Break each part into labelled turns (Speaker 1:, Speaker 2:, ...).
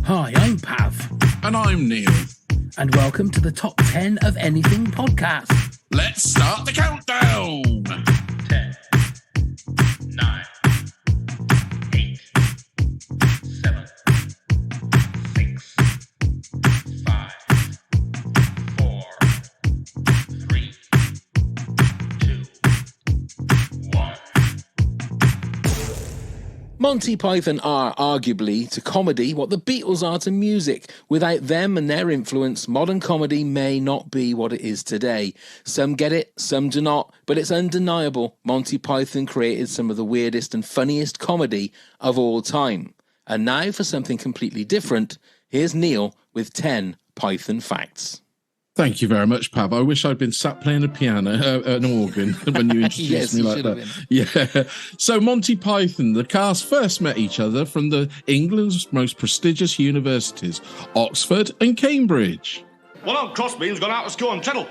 Speaker 1: Hi, I'm Pav.
Speaker 2: And I'm Neil.
Speaker 1: And welcome to the Top 10 of Anything podcast.
Speaker 2: Let's start the countdown.
Speaker 3: 10, 9, 8, 7, 6, 5, 4, 3, 2, 1.
Speaker 1: Monty Python are arguably to comedy what the Beatles are to music. Without them and their influence, modern comedy may not be what it is today. Some get it, some do not, but it's undeniable Monty Python created some of the weirdest and funniest comedy of all time. And now for something completely different, here's Neil with 10 Python facts.
Speaker 2: Thank you very much, Pav. I wish I'd been sat playing a piano, an organ, when you introduced
Speaker 1: Yes,
Speaker 2: me
Speaker 1: you
Speaker 2: like
Speaker 1: should have
Speaker 2: that. Yeah. So Monty Python, the cast first met each other from England's most prestigious universities, Oxford and Cambridge.
Speaker 4: Well, old Crossbean's gone out to school on Channel.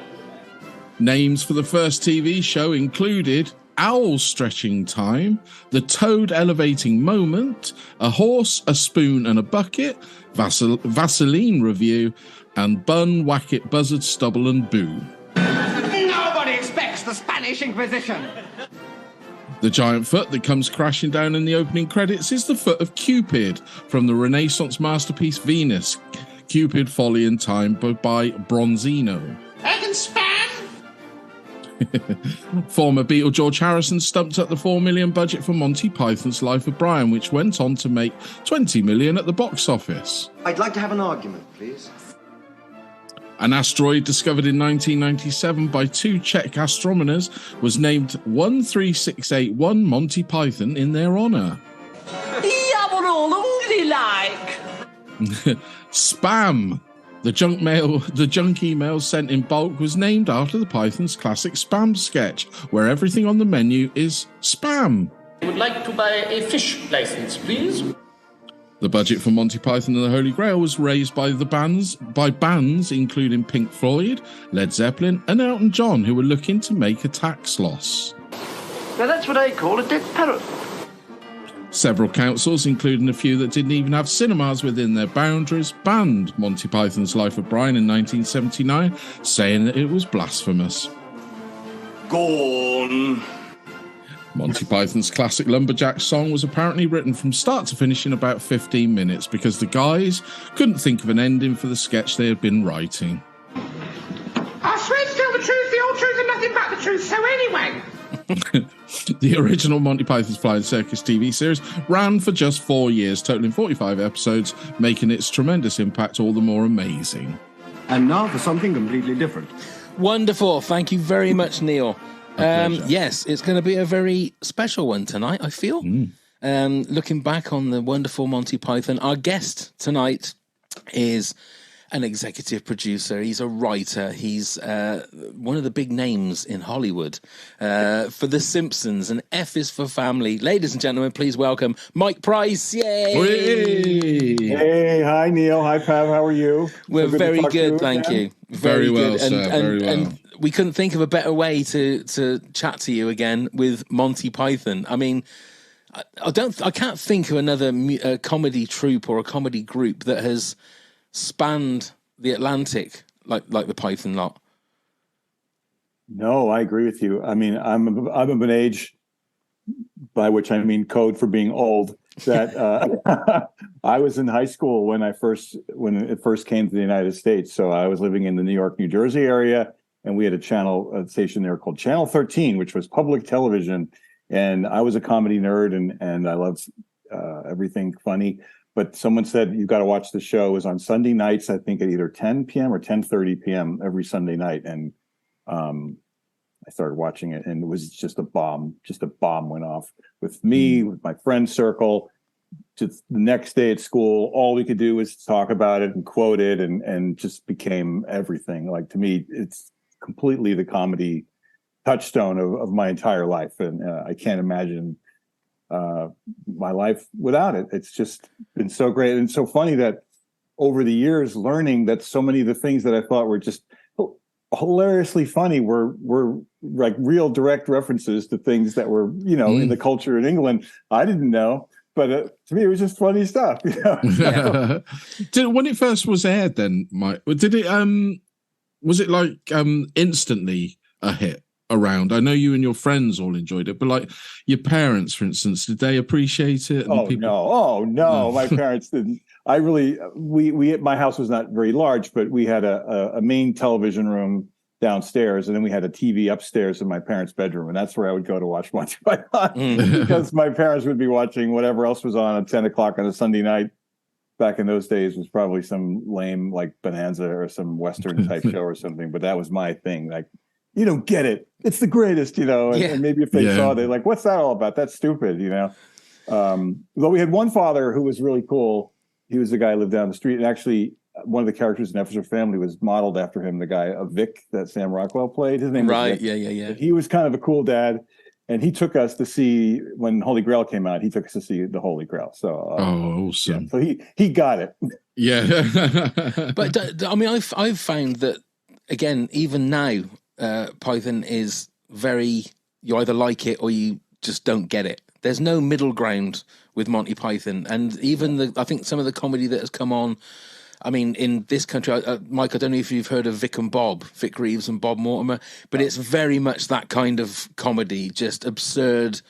Speaker 2: Names for the first TV show included Owl Stretching Time, The Toad Elevating Moment, A Horse, a Spoon and a Bucket, Vaseline Review, and Bun, Whack-It, Buzzard, Stubble and Boo.
Speaker 5: Nobody expects the Spanish Inquisition.
Speaker 2: The giant foot that comes crashing down in the opening credits is the foot of Cupid from the Renaissance masterpiece Venus, Cupid, Folly and Time by Bronzino.
Speaker 5: I can spam.
Speaker 2: Former Beatle George Harrison stumped up the $4 million budget for Monty Python's Life of Brian, which went on to make $20 million at the box office.
Speaker 6: I'd like to have an argument, please.
Speaker 2: An asteroid discovered in 1997 by two Czech astronomers was named 13681 Monty Python in their honour.
Speaker 5: Yeah, we're all hungry like.
Speaker 2: Spam. The junk email sent in bulk was named after the Python's classic Spam sketch, where everything on the menu is spam.
Speaker 3: I would like to buy a fish license, please.
Speaker 2: The budget for Monty Python and the Holy Grail was raised by bands including Pink Floyd, Led Zeppelin and Elton John, who were looking to make a tax loss.
Speaker 5: Now that's what I call a dead parrot.
Speaker 2: Several councils, including a few that didn't even have cinemas within their boundaries, banned Monty Python's Life of Brian in 1979, saying that it was blasphemous.
Speaker 4: Gone.
Speaker 2: Monty Python's classic Lumberjack song was apparently written from start to finish in about 15 minutes because the guys couldn't think of an ending for the sketch they had been writing.
Speaker 5: I swear to tell the truth, the whole truth, and nothing but the truth. So anyway.
Speaker 2: The original Monty Python's Flying Circus TV series ran for just 4 years, totaling 45 episodes, making its tremendous impact all the more amazing.
Speaker 6: And now for something completely different.
Speaker 1: Wonderful. Thank you very much, Neil.
Speaker 2: Pleasure.
Speaker 1: Yes, it's going to be a very special one tonight, I feel. Looking back on the wonderful Monty Python, our guest tonight is an executive producer. He's a writer. He's one of the big names in Hollywood for The Simpsons and F is for Family. Ladies and gentlemen, please welcome Mike Price. Yay!
Speaker 7: Hey, hi Neil, hi Pav, how are you?
Speaker 1: We're
Speaker 7: So
Speaker 1: very
Speaker 7: to talk to
Speaker 1: good,
Speaker 7: you
Speaker 1: thank
Speaker 7: again.
Speaker 1: you.
Speaker 2: Very well,
Speaker 1: good.
Speaker 2: sir, very well.
Speaker 1: And we couldn't think of a better way to chat to you again with Monty Python. I mean, I can't think of another comedy troupe or a comedy group that has spanned the Atlantic like the Python lot.
Speaker 7: No, I agree with you. I mean, I'm of an age, by which I mean code for being old, that I was in high school when it first came to the United States. So I was living in the New York, New Jersey area, and we had a station there called Channel 13, which was public television. And I was a comedy nerd, and I loved everything funny. But someone said, you got to watch the show. It was on Sunday nights, I think at either 10 p.m. or 10:30 p.m. every Sunday night. And I started watching it, and it was just a bomb. Just a bomb went off with me, with my friend circle. Just the next day at school, all we could do was talk about it and quote it, and just became everything. Like, to me, it's completely the comedy touchstone of my entire life. And I can't imagine my life without it. It's just been so great and so funny that over the years, learning that so many of the things that I thought were just hilariously funny were like real direct references to things that were, in the culture in England I didn't know. but to me, it was just funny stuff. You know?
Speaker 2: When it first was aired, then Mike, did it? Was it like instantly a hit around? I know you and your friends all enjoyed it, but like your parents, for instance, did they appreciate it? And
Speaker 7: No, my parents didn't. We my house was not very large, but we had a main television room downstairs, and then we had a TV upstairs in my parents' bedroom, and that's where I would go to watch Monty Python because my parents would be watching whatever else was on at 10 o'clock on a Sunday night. Back in those days, was probably some lame like Bonanza or some Western type show or something, but that was my thing. Like, you don't get it; it's the greatest, you know. And maybe if they saw, they're like, "What's that all about? That's stupid," you know. Though we had one father who was really cool. He was the guy who lived down the street, and actually, one of the characters in F is Her Family was modeled after him. The guy of Vic that Sam Rockwell played. His name was Vic.
Speaker 1: Yeah.
Speaker 7: He was kind of a cool dad, and he took us to see when Holy Grail came out. He took us to see the Holy Grail. So,
Speaker 2: awesome!
Speaker 7: Yeah, so he got it.
Speaker 2: Yeah,
Speaker 1: but I mean, I've found that again, even now, Python is very. You either like it or you just don't get it. There's no middle ground with Monty Python, and even I think some of the comedy that has come on. I mean, in this country, Mike, I don't know if you've heard of Vic and Bob, Vic Reeves and Bob Mortimer, but it's very much that kind of comedy, just absurd,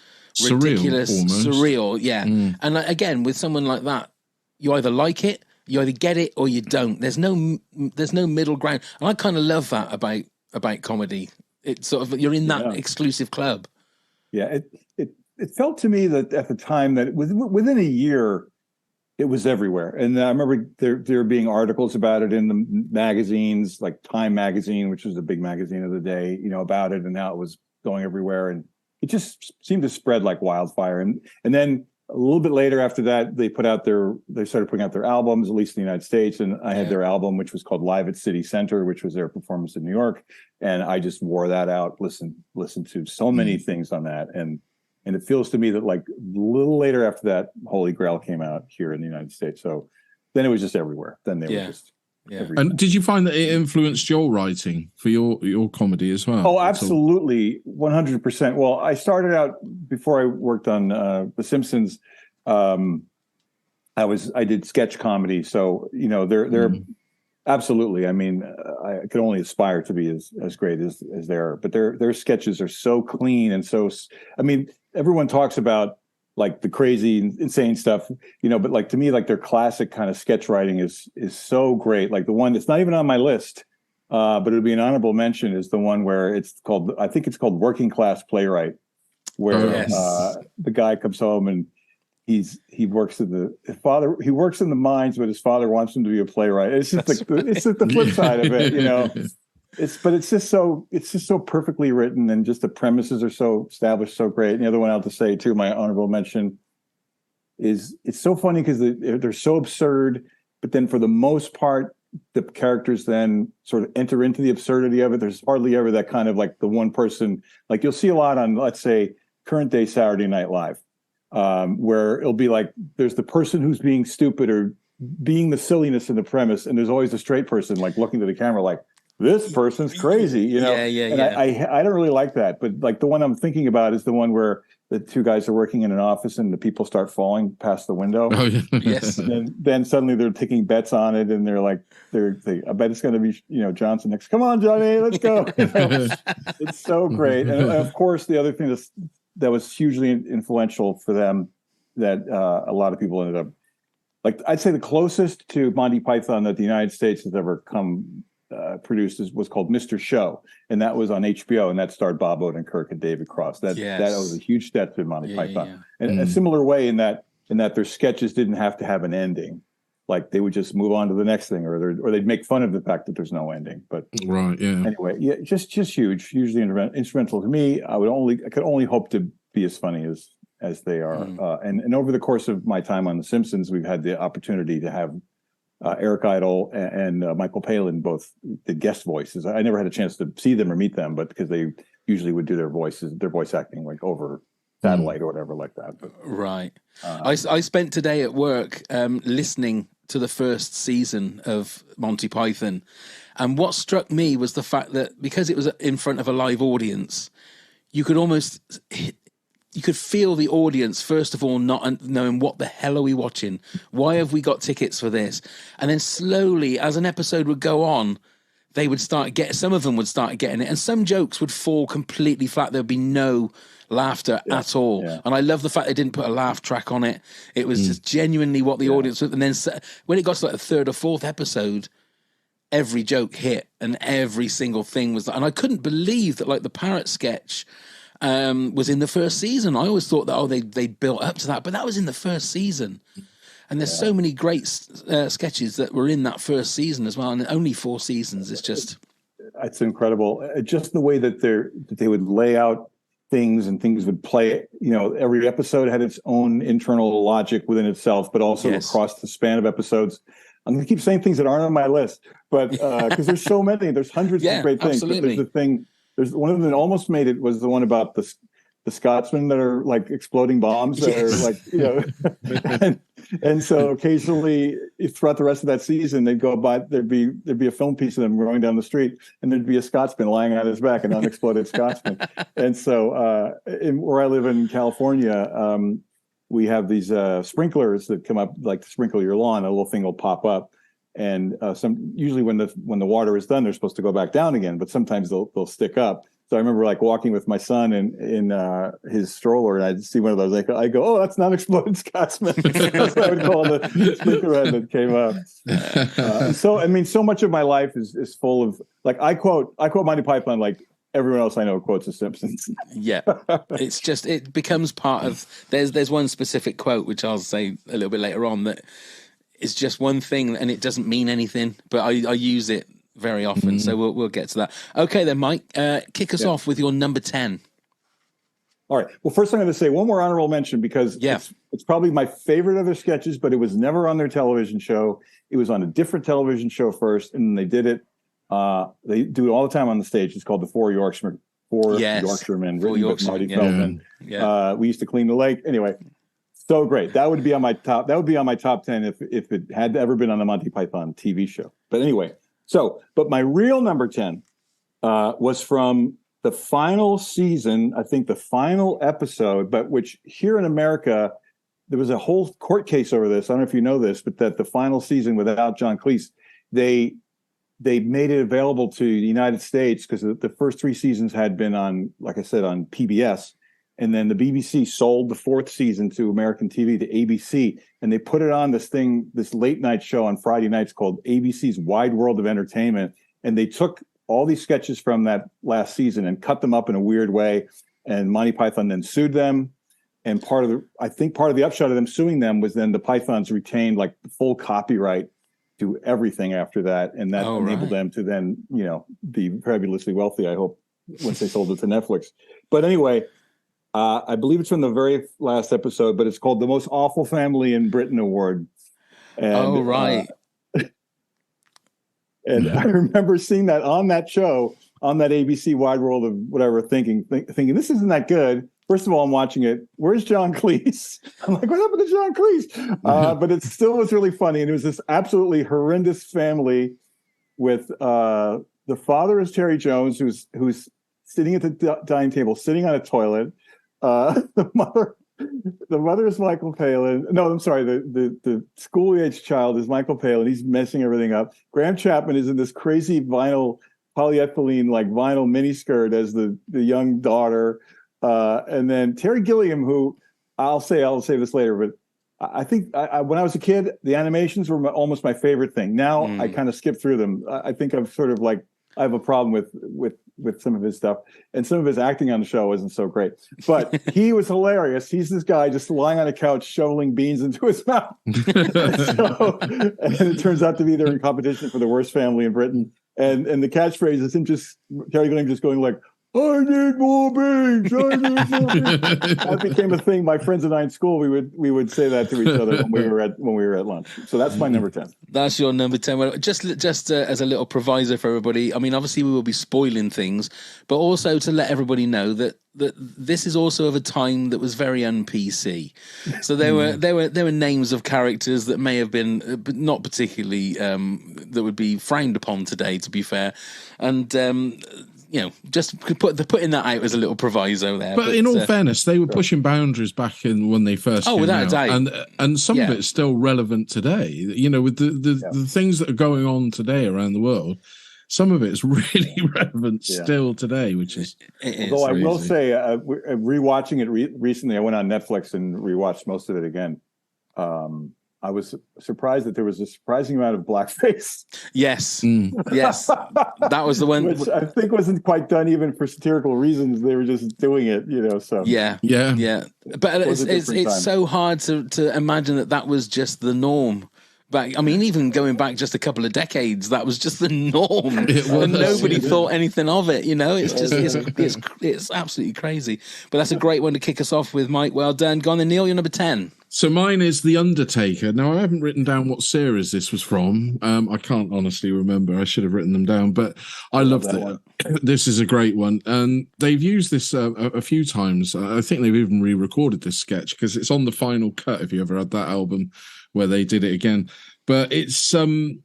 Speaker 1: ridiculous, surreal. Yeah. And again, with someone like that, you either like it, you either get it, or you don't. There's no middle ground. And I kind of love that about comedy. It's sort of, you're in that exclusive club.
Speaker 7: Yeah. It felt to me that at the time that within a year, it was everywhere. And I remember there being articles about it in the magazines, like Time Magazine, which was the big magazine of the day, you know, about it and how it was going everywhere. And it just seemed to spread like wildfire. And then a little bit later after that, they started putting out their albums, at least in the United States. And I had their album, which was called Live at City Center, which was their performance in New York. And I just wore that out, listened to so many things on that. And it feels to me that like a little later after that, Holy Grail came out here in the United States. So then it was just everywhere. Then they were just everywhere.
Speaker 2: And did you find that it influenced your writing for your comedy as well?
Speaker 7: Oh, absolutely. 100%. Well, I started out before I worked on The Simpsons. I did sketch comedy. So, you know, they're absolutely. I mean, I could only aspire to be as great as they are, but their sketches are so clean and so, I mean, everyone talks about like the crazy, insane stuff, you know, but like to me, like their classic kind of sketch writing is so great. Like the one that's not even on my list, but it would be an honorable mention is the one where I think it's called Working Class Playwright, where the guy comes home and he works in the mines, but his father wants him to be a playwright. It's just the flip side of it, you know. It's just so perfectly written, and just the premises are so established, so great. And the other one I'll just say too, my honorable mention is it's so funny because they're so absurd, but then for the most part, the characters then sort of enter into the absurdity of it. There's hardly ever that kind of like the one person, like you'll see a lot on, let's say, current day Saturday Night Live. Where it'll be like there's the person who's being stupid or being the silliness in the premise, and there's always a straight person like looking to the camera like this person's crazy, you know. And I don't really like that, but like the one I'm thinking about is the one where the two guys are working in an office and the people start falling past the window.
Speaker 2: Oh, yeah.
Speaker 1: Yes.
Speaker 7: And then suddenly they're taking bets on it, and they're like, I bet it's going to be, you know, Johnson next. Come on, Johnny, let's go. You know, it's so great. And of course, the other thing that was hugely influential for them that a lot of people ended up, like I'd say the closest to Monty Python that the United States has ever come produced was called Mr. Show, and that was on HBO, and that starred Bob Odenkirk and David Cross. That was a huge step to Monty Python. And a similar way in that their sketches didn't have to have an ending. Like they would just move on to the next thing, or they'd make fun of the fact that there's no ending. But anyway, just huge, hugely instrumental to me. I could only hope to be as funny as they are. And over the course of my time on The Simpsons, we've had the opportunity to have Eric Idle and Michael Palin, both the guest voices. I never had a chance to see them or meet them, but because they usually would do their voice acting like over satellite or whatever like that. But,
Speaker 1: right. I spent today at work listening to the first season of Monty Python, and what struck me was the fact that because it was in front of a live audience, you could almost you could feel the audience, first of all, not knowing what the hell are we watching? Why have we got tickets for this? And then slowly, as an episode would go on, they would some of them would start getting it, and some jokes would fall completely flat. There'd be no laughter at all. Yeah. And I love the fact they didn't put a laugh track on it. It was just genuinely what the audience was. And then when it got to like the third or fourth episode, every joke hit and every single thing was, and I couldn't believe that like the parrot sketch was in the first season. I always thought that they built up to that, but that was in the first season. And there's so many great sketches that were in that first season as well, and only 4 seasons. It's
Speaker 7: incredible. Just the way that they would lay out things, and things would play. Every episode had its own internal logic within itself, but also across the span of episodes. I'm going to keep saying things that aren't on my list, but because there's so many, there's hundreds of great things.
Speaker 1: Absolutely.
Speaker 7: But there's one of them that almost made it, was the one about the Scotsmen that are like exploding bombs that are like, and so occasionally throughout the rest of that season, they'd go by, there'd be a film piece of them going down the street, and there'd be a Scotsman lying on his back, an unexploded Scotsman. And so where I live in California, we have these sprinklers that come up like to sprinkle your lawn. A little thing will pop up, and usually when the water is done, they're supposed to go back down again, but sometimes they'll stick up. So I remember like walking with my son in his stroller, and I'd see one of those. I go, "Oh, that's not exploded Scotsman." That's what I would call the sprinkler head that came up. So much of my life is full of, like, I quote Monty Python like everyone else I know quotes The Simpsons.
Speaker 1: Yeah, it's just, it becomes part of. There's one specific quote which I'll say a little bit later on that is just one thing, and it doesn't mean anything, but I use it very often. So we'll get to that. Okay, then, Mike, kick us off with your number 10.
Speaker 7: All right. Well, first I'm going to say one more honorable mention, because it's probably my favorite of their sketches, but it was never on their television show. It was on a different television show first, and then they did it. They do it all the time on the stage. It's called the Four Yorkshiremen, written by Marty Feldman. Yeah. We used to clean the lake. Anyway, so great. That would be on my top. That would be on my top 10 if it had ever been on the Monty Python TV show. But anyway. But my real number 10 was from the final season, I think the final episode, but which here in America, there was a whole court case over this. I don't know if you know this, but that the final season without John Cleese, they made it available to the United States, because the first 3 seasons had been on, like I said, on PBS. And then the BBC sold the 4th season to American TV, to ABC, and they put it on this late night show on Friday nights called ABC's Wide World of Entertainment. And they took all these sketches from that last season and cut them up in a weird way. And Monty Python then sued them. And part of the upshot of them suing them was then the Pythons retained like full copyright to everything after that. And that enabled them to then, be fabulously wealthy, I hope, once they sold it to Netflix. But anyway, I believe it's from the very last episode, but it's called The Most Awful Family in Britain Award. And, and I remember seeing that on that show, on that ABC Wide World of whatever, thinking, this isn't that good. First of all, I'm watching it. Where's John Cleese? I'm like, what happened to John Cleese? But it still was really funny. And it was this absolutely horrendous family with the father is Terry Jones, who's sitting at the dining table, sitting on a toilet. The mother is Michael Palin. No, I'm sorry. The school-age child is Michael Palin. He's messing everything up. Graham Chapman is in this crazy polyethylene vinyl miniskirt as the young daughter. And then Terry Gilliam, who I'll say this later, but I think when I was a kid, the animations were almost my favorite thing. Now I kind of skip through them. I think I've sort of like, I have a problem with some of his stuff, and some of his acting on the show isn't so great, but he was hilarious. He's this guy just lying on a couch shoveling beans into his mouth. And it turns out to be they're in competition for the worst family in Britain. And the catchphrase is him Terry Gilliam just going like, I need more beans. That became a thing. My friends and I in school, we would say that to each other when we were at lunch. So that's my number 10.
Speaker 1: That's your number 10. Well, just as a little proviso for everybody. I mean, obviously we will be spoiling things, but also to let everybody know that this is also of a time that was very un-PC. So there were names of characters that may have been not particularly that would be frowned upon today, to be fair, and. just putting that out as a little proviso there.
Speaker 2: But in all fairness, they were pushing boundaries back in when they first came
Speaker 1: without
Speaker 2: out.
Speaker 1: a doubt.
Speaker 2: And some of it's still relevant today. With the things that are going on today around the world, some of it is really relevant still today, which is.
Speaker 7: Although crazy. I will say, rewatching it recently, I went on Netflix and rewatched most of it again. I was surprised that there was a surprising amount of blackface.
Speaker 1: Yes, yes, that was the one.
Speaker 7: Which I think wasn't quite done even for satirical reasons. They were just doing it, So
Speaker 1: yeah. But it's so hard to imagine that was just the norm. Back, I mean, even going back just a couple of decades, that was just the norm, and nobody thought anything of it. It's just it's absolutely crazy. But that's a great one to kick us off with, Mike. Well done. Go on then, Neil. You're number 10.
Speaker 2: So mine is The Undertaker. Now, I haven't written down what series this was from. I can't honestly remember. I should have written them down, but I loved it. This is a great one. And they've used this a few times. I think they've even re-recorded this sketch because it's on the final cut, if you ever had that album where they did it again. But it's Graham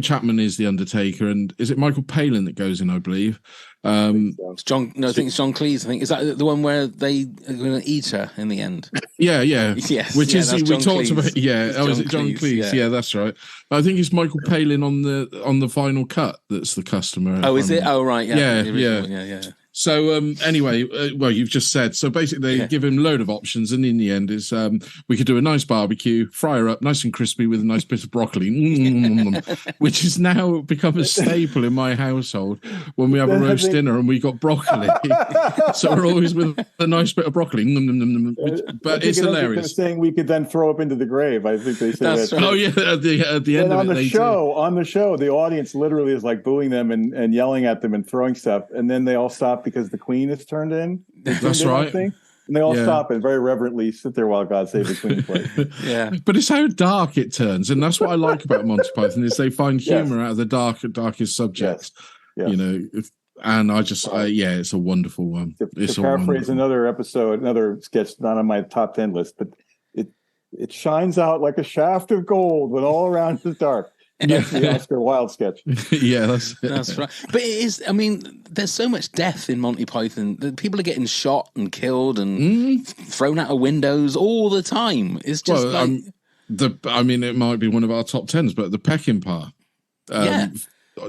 Speaker 2: Chapman is the Undertaker, and is it Michael Palin that goes in? I believe.
Speaker 1: It's John. No, I think it's John Cleese. I think is that the one where they are going to eat her in the end.
Speaker 2: Yeah.
Speaker 1: Yes,
Speaker 2: which is we
Speaker 1: John
Speaker 2: talked
Speaker 1: Cleese.
Speaker 2: about. Yeah, is it John Cleese? Yeah, that's right. I think it's Michael Palin on the final cut. That's the customer.
Speaker 1: Oh, is it? Oh, right.
Speaker 2: Yeah. So anyway, well, you've just said. So basically, they give him a load of options, and in the end, is we could do a nice barbecue, fry her up nice and crispy with a nice bit of broccoli, which has now become a staple in my household when we have a roast dinner and we got broccoli. So we're always with a nice bit of broccoli, but it's hilarious.
Speaker 7: Saying we could then throw up into the grave. I think they say that.
Speaker 2: Right. Oh yeah, at the end of it,
Speaker 7: on the show, the audience literally is like booing them and yelling at them and throwing stuff, and then they all stop because the Queen is turned in.
Speaker 2: That's right.
Speaker 7: And they all stop and very reverently sit there while God Save the Queen plays.
Speaker 2: But it's how dark it turns, and that's what I like about Monty Python is they find humor out of the darkest subjects. Yes. And I just, it's a wonderful one.
Speaker 7: To paraphrase another sketch, not on my top 10 list, but it shines out like a shaft of gold when all around is dark. That's the Oscar Wilde sketch.
Speaker 2: Yeah,
Speaker 1: that's right. But it is. I mean, there's so much death in Monty Python. People are getting shot and killed and thrown out of windows all the time. It's just
Speaker 2: it might be one of our top 10s, but the Peckinpah.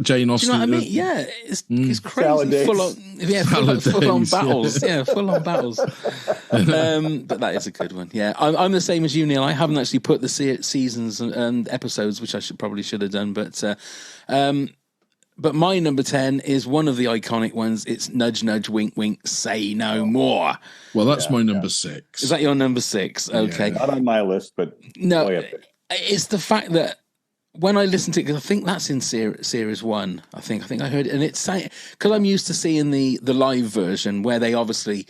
Speaker 2: Jane Austen.
Speaker 1: Do you know what I mean? Yeah, it's crazy. Full on battles. Yeah, full on battles. But that is a good one. Yeah, I'm the same as you, Neil. I haven't actually put the seasons and episodes, which I probably should have done. But my number 10 is one of the iconic ones. It's Nudge, Nudge, Wink, Wink, Say No More.
Speaker 2: Well, that's my number 6.
Speaker 1: Is that your number 6? Okay,
Speaker 7: not on my list, but
Speaker 1: no, it's the fact that. When I listened to it, because I think that's in series 1, I think I heard it, and it's because I'm used to seeing the live version where they obviously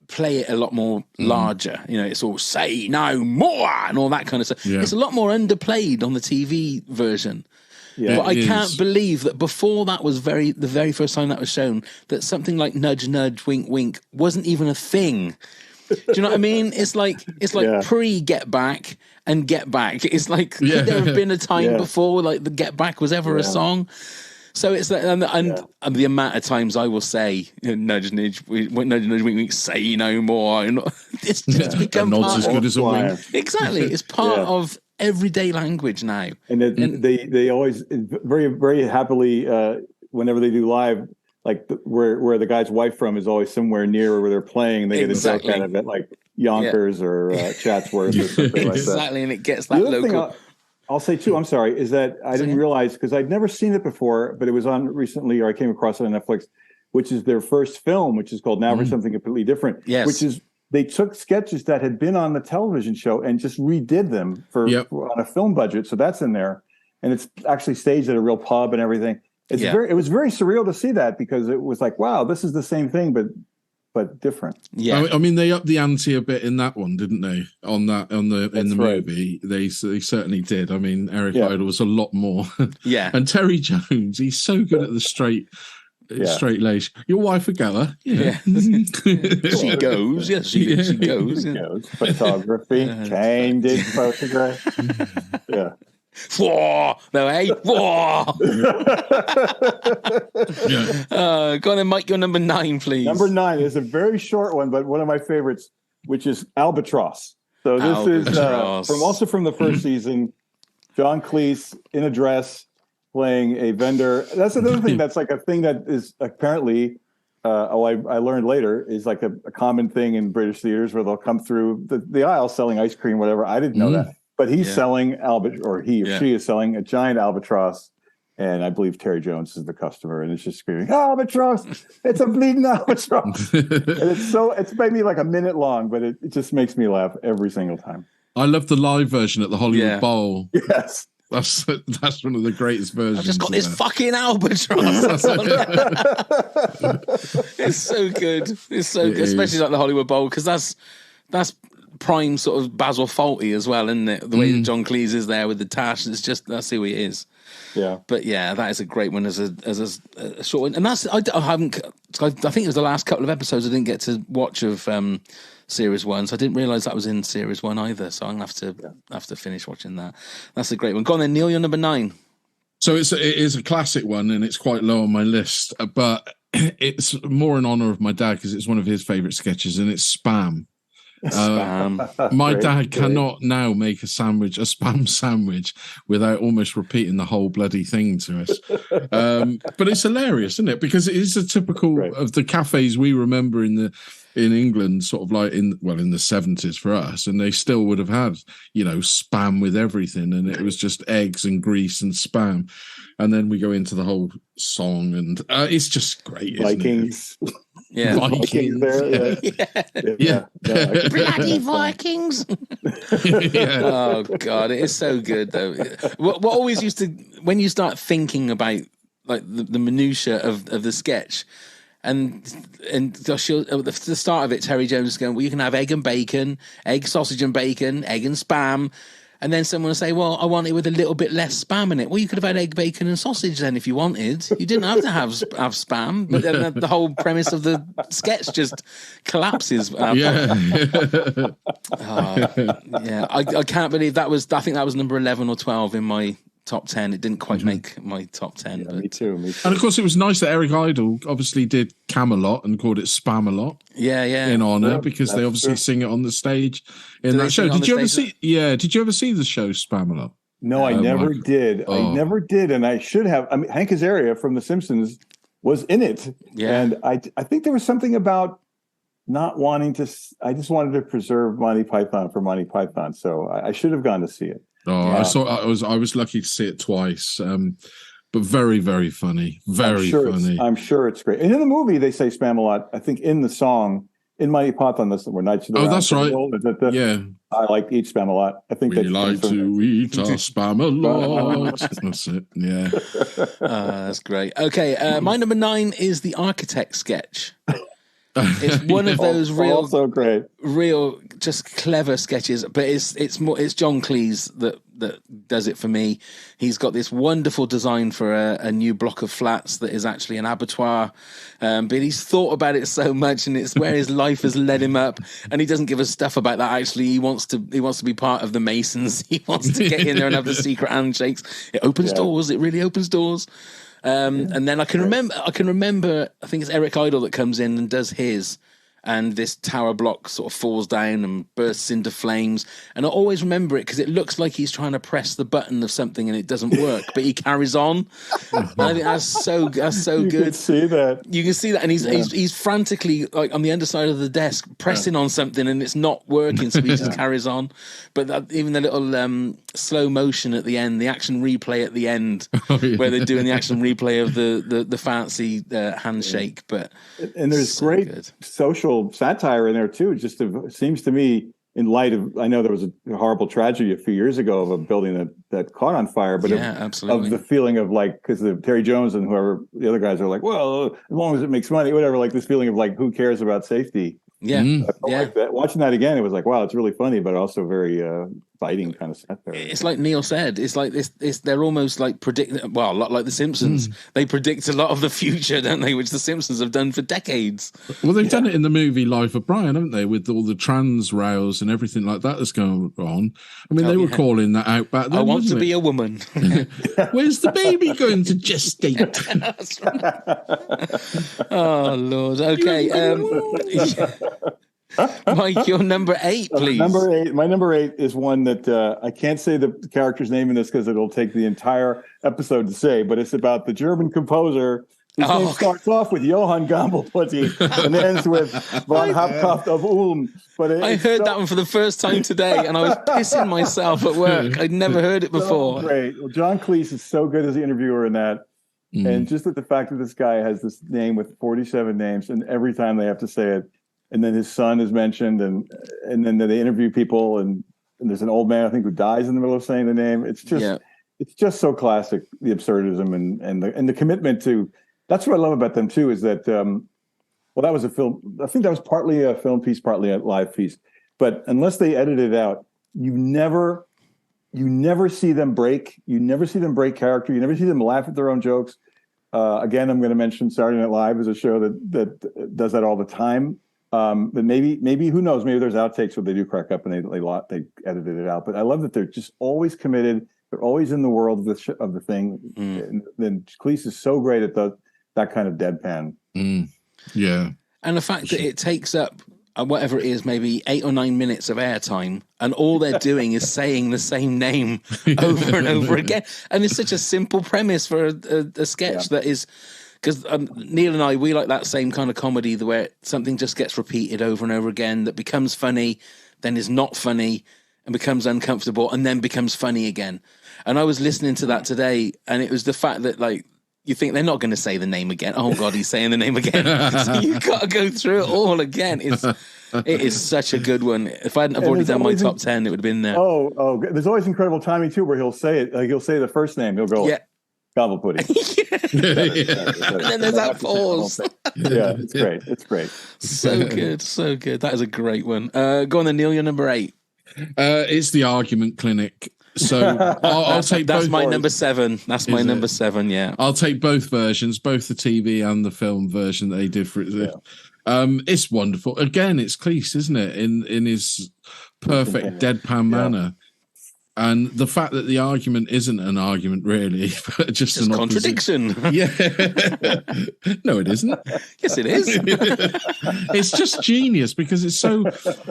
Speaker 1: play it a lot more larger. It's all say no more and all that kind of stuff. Yeah. It's a lot more underplayed on the TV version. Yeah, but I can't believe that before that was the very first time that was shown, that something like Nudge, Nudge, Wink, Wink wasn't even a thing. Do you know what I mean? It's like pre Get Back and Get Back. It's like could there have been a time before like the Get Back was ever a song? So it's that, and the amount of times I will say nudge, nudge, wink, wink, say no more. It's just become
Speaker 2: not as good as a wink.
Speaker 1: Exactly, it's part of everyday language now.
Speaker 7: And they always very very happily whenever they do live. Like where the guy's wife from is always somewhere near where they're playing. They get a joke out of it, like Yonkers or Chatsworth or something like that.
Speaker 1: Exactly, and it gets that local.
Speaker 7: I'll say too, I'm sorry, is that I didn't realize, because I'd never seen it before, but it was on recently, or I came across it on Netflix, which is their first film, which is called Now for Something Completely Different.
Speaker 1: Yes.
Speaker 7: Which is, they took sketches that had been on the television show and just redid them for on a film budget. So that's in there. And it's actually staged at a real pub and everything. It was very surreal to see that, because it was like, wow, this is the same thing, but different.
Speaker 2: Yeah, I mean, they upped the ante a bit in that one, didn't they? In the movie, they certainly did. I mean, Eric Idle was a lot more.
Speaker 1: Yeah,
Speaker 2: and Terry Jones, he's so good at the straight lace. Your wife a goer? Yeah.
Speaker 1: She goes. Yes, she goes.
Speaker 7: Photography, candid photograph. Yeah.
Speaker 1: Whoa! No, hey, whoa! Go on then, Mike. You're number 9, please.
Speaker 7: Number 9 is a very short one, but one of my favorites, which is Albatross. So this is from the first season. John Cleese in a dress playing a vendor. That's another thing that's like a thing that is apparently, I learned later, is like a common thing in British theaters where they'll come through the aisle selling ice cream, whatever. I didn't know that. But he's selling she is selling a giant albatross. And I believe Terry Jones is the customer, and it's just screaming, "Albatross! It's a bleeding albatross!" And it's maybe like a minute long, but it just makes me laugh every single time.
Speaker 2: I love the live version at the Hollywood Bowl.
Speaker 7: Yes.
Speaker 2: That's one of the greatest versions.
Speaker 1: I've just got this fucking albatross. It's so good. It's so good, especially like the Hollywood Bowl, because that's prime sort of Basil Fawlty as well, isn't it? The way that John Cleese is there with the tash, that's who he is.
Speaker 7: Yeah,
Speaker 1: but yeah, that is a great one as a short one, and that's I think it was the last couple of episodes I didn't get to watch of series 1, so I didn't realise that was in series 1 either. So I'm gonna have to finish watching that. That's a great one. Go on then, Neil. You're number 9.
Speaker 2: So it is a classic one, and it's quite low on my list, but it's more in honour of my dad because it's one of his favourite sketches, and it's Spam. My dad cannot now make a spam sandwich without almost repeating the whole bloody thing to us. But it's hilarious, isn't it? Because it is a typical of the cafes we remember in England, sort of like in the 70s for us, and they still would have had, spam with everything, and it was just eggs and grease and spam. And then we go into the whole song, and it's just great.
Speaker 7: Vikings.
Speaker 1: Yeah.
Speaker 7: Vikings there. Yeah.
Speaker 1: Bloody Vikings. Oh, God. It is so good, though. What always used to, when you start thinking about like the minutiae of the sketch, and at the start of it, Terry Jones is going, well, you can have egg and bacon, egg, sausage and bacon, egg and spam. And then someone will say, well, I want it with a little bit less spam in it. Well, you could have had egg, bacon and sausage then if you wanted. You didn't have to have spam. But then the whole premise of the sketch just collapses. I can't believe I think that was number 11 or 12 in my top 10. It didn't quite make my top 10.
Speaker 7: Yeah, me too.
Speaker 2: And of course, it was nice that Eric Idle obviously did Camelot and called it Spam-a-Lot.
Speaker 1: Yeah.
Speaker 2: In honour, because they obviously sing it on the stage in that show. Did you ever see? Yeah. Did you ever see the show Spam-a-Lot?
Speaker 7: No, I never did. I never did, and I should have. I mean, Hank Azaria from The Simpsons was in it, and I think there was something about not wanting to. I just wanted to preserve Monty Python for Monty Python, so I should have gone to see it.
Speaker 2: I was lucky to see it twice, but very, very funny. Very funny.
Speaker 7: I'm sure it's great. And in the movie, they say Spam-a-lot. I think in the song, in Monty Python, that's where Nights of the Round.
Speaker 2: Oh, that's right.
Speaker 7: I like to eat Spam-a-lot. I think
Speaker 2: we like to eat our Spam-a-lot. That's it. Yeah.
Speaker 1: That's great. Okay, my number 9 is the Architect sketch. It's one of those
Speaker 7: also great,
Speaker 1: real, just clever sketches. But it's John Cleese that does it for me. He's got this wonderful design for a new block of flats that is actually an abattoir. But he's thought about it so much, and it's where his life has led him up. And he doesn't give a stuff about that. Actually, he wants to be part of the Masons. He wants to get in there and have the secret handshakes. It opens doors. It really opens doors. And then I can remember, I think it's Eric Idle that comes in and does his, and this tower block sort of falls down and bursts into flames. And I always remember it because it looks like he's trying to press the button of something and it doesn't work, but he carries on. And I think that's so good.
Speaker 7: You can see that.
Speaker 1: You can see that, and he's frantically like on the underside of the desk pressing on something, and it's not working, so he just carries on. But even the little slow motion at the end, the action replay at the end, where they're doing the action replay of the fancy handshake. But
Speaker 7: and there's great social satire in there too. It seems to me, in light of, I know there was a horrible tragedy a few years ago of a building that caught on fire, but of the feeling of like, because Terry Jones and whoever the other guys are like, well, as long as it makes money, whatever, like this feeling of like, who cares about safety?
Speaker 1: Yeah.
Speaker 7: Like that. Watching that again, it was like, wow, it's really funny, but also very biting kind of satire.
Speaker 1: It's like Neil said. It's like this. They're almost like a lot like the Simpsons. They predict a lot of the future, don't they? Which the Simpsons have done for decades.
Speaker 2: Well, they've done it in the movie Life of Brian, haven't they? With all the trans rows and everything like that that's going on. I mean, they were calling that out back then.
Speaker 1: I want to be a woman.
Speaker 2: Where's the baby going to gestate?
Speaker 1: That's right. Oh Lord. Okay. Mike, your number 8, please.
Speaker 7: My number 8 is one that I can't say the character's name in this because it'll take the entire episode to say, but it's about the German composer whose name starts off with Johann Gammelputty and ends with von Hapkraft of Ulm. But
Speaker 1: I heard that one for the first time today, and I was pissing myself at work. I'd never heard it before.
Speaker 7: Great. Well, John Cleese is so good as the interviewer in that. And just the fact that this guy has this name with 47 names, and every time they have to say it, and then his son is mentioned, and then they interview people, and there's an old man I think who dies in the middle of saying the name. It's just so classic, the absurdism and the commitment to. That's what I love about them too, is that that was a film. I think that was partly a film piece, partly a live piece. But unless they edit it out, you never see them break. You never see them break character. You never see them laugh at their own jokes. Again, I'm going to mention Saturday Night Live as a show that does that all the time. But maybe who knows? Maybe there's outtakes where they do crack up and they edited it out. But I love that they're just always committed. They're always in the world of the thing. And then Cleese is so great at that kind of deadpan.
Speaker 2: Yeah,
Speaker 1: and the fact that it takes up whatever it is, maybe 8 or 9 minutes of airtime, and all they're doing is saying the same name over and over again. And it's such a simple premise for a sketch that is. Because Neil and I, we like that same kind of comedy where something just gets repeated over and over again that becomes funny, then is not funny, and becomes uncomfortable, and then becomes funny again. And I was listening to that today, and it was the fact that, like, you think they're not going to say the name again. Oh, God, he's saying the name again. So you've got to go through it all again. It is such a good one. If I hadn't already done my top 10, it would have been there.
Speaker 7: Oh, there's always incredible timing, too, where he'll say it. Like, he'll say the first name. He'll go, Gammelputty.
Speaker 1: And then there's that pause.
Speaker 7: Yeah, it's great.
Speaker 1: So good. That is a great one. Go on then, Neil, you're number 8.
Speaker 2: It's the Argument Clinic. So I'll take
Speaker 1: that's
Speaker 2: both.
Speaker 1: My number 7. That's my number 7. Yeah,
Speaker 2: I'll take both versions, both the TV and the film version that they did for it. Yeah. It's wonderful. Again, it's Cleese, isn't it? In his perfect deadpan manner. And the fact that the argument isn't an argument, really, but just an
Speaker 1: contradiction.
Speaker 2: Yeah. No, it isn't.
Speaker 1: Yes, it is.
Speaker 2: It's just genius because it's so.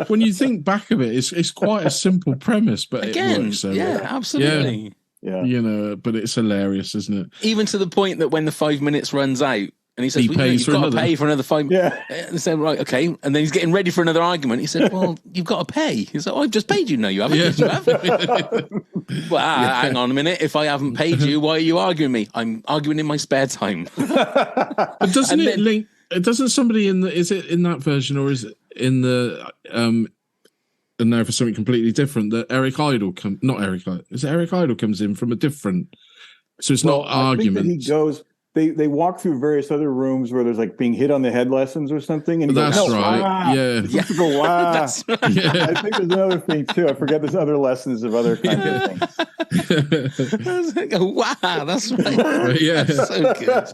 Speaker 2: When you think back of it, it's quite a simple premise, but it works so well.
Speaker 1: Absolutely.
Speaker 7: Yeah.
Speaker 2: But it's hilarious, isn't it?
Speaker 1: Even to the point that when the 5 minutes runs out, and he says,
Speaker 2: you've
Speaker 1: got to pay for another 5 minutes.
Speaker 7: Yeah.
Speaker 1: And they said, right, okay. And then he's getting ready for another argument. He said, well, you've got to pay. He's like, I've just paid you. No, you haven't. Yes, you have. Well, hang on a minute. If I haven't paid you, why are you arguing me? I'm arguing in my spare time.
Speaker 2: But doesn't it link? Doesn't somebody is it in that version or is it in the and now for something completely different that Eric Idle Eric Idle comes in from a different, so it's not argument.
Speaker 7: He goes. They walk through various other rooms where there's like being hit on the head lessons or something. And
Speaker 2: that's
Speaker 7: goes,
Speaker 2: right.
Speaker 7: Wah.
Speaker 2: Yeah.
Speaker 7: Go, Wah.
Speaker 1: That's right.
Speaker 7: Yeah. I think there's another thing too. I forget there's other lessons of other kinds of things.
Speaker 1: Wow, that's right.
Speaker 2: Yeah.
Speaker 1: That's so good.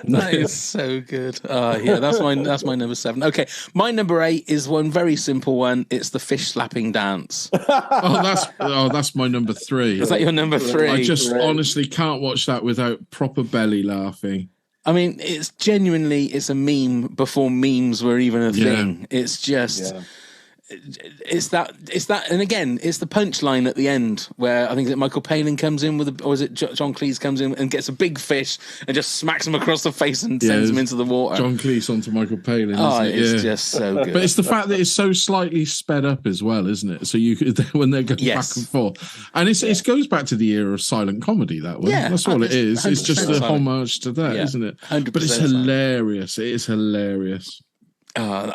Speaker 1: That is so good. That's my number 7. Okay, my number 8 is one very simple one. It's the fish slapping dance.
Speaker 2: That's my number 3.
Speaker 1: Is that your number 3?
Speaker 2: I just honestly can't watch that without proper belly laughing.
Speaker 1: I mean, it's a meme before memes were even a thing. It's just, it's that, and again, it's the punchline at the end where I think that Michael Palin comes in or is it John Cleese comes in and gets a big fish and just smacks him across the face and sends him into the water.
Speaker 2: John Cleese onto Michael Palin.
Speaker 1: It's just so good.
Speaker 2: But it's the fact that it's so slightly sped up as well, isn't it? So you could, when they're going back and forth, and it goes back to the era of silent comedy. That way, that's all it is. It's just a homage to that, isn't it?
Speaker 1: 100%.
Speaker 2: But it's hilarious. It is hilarious.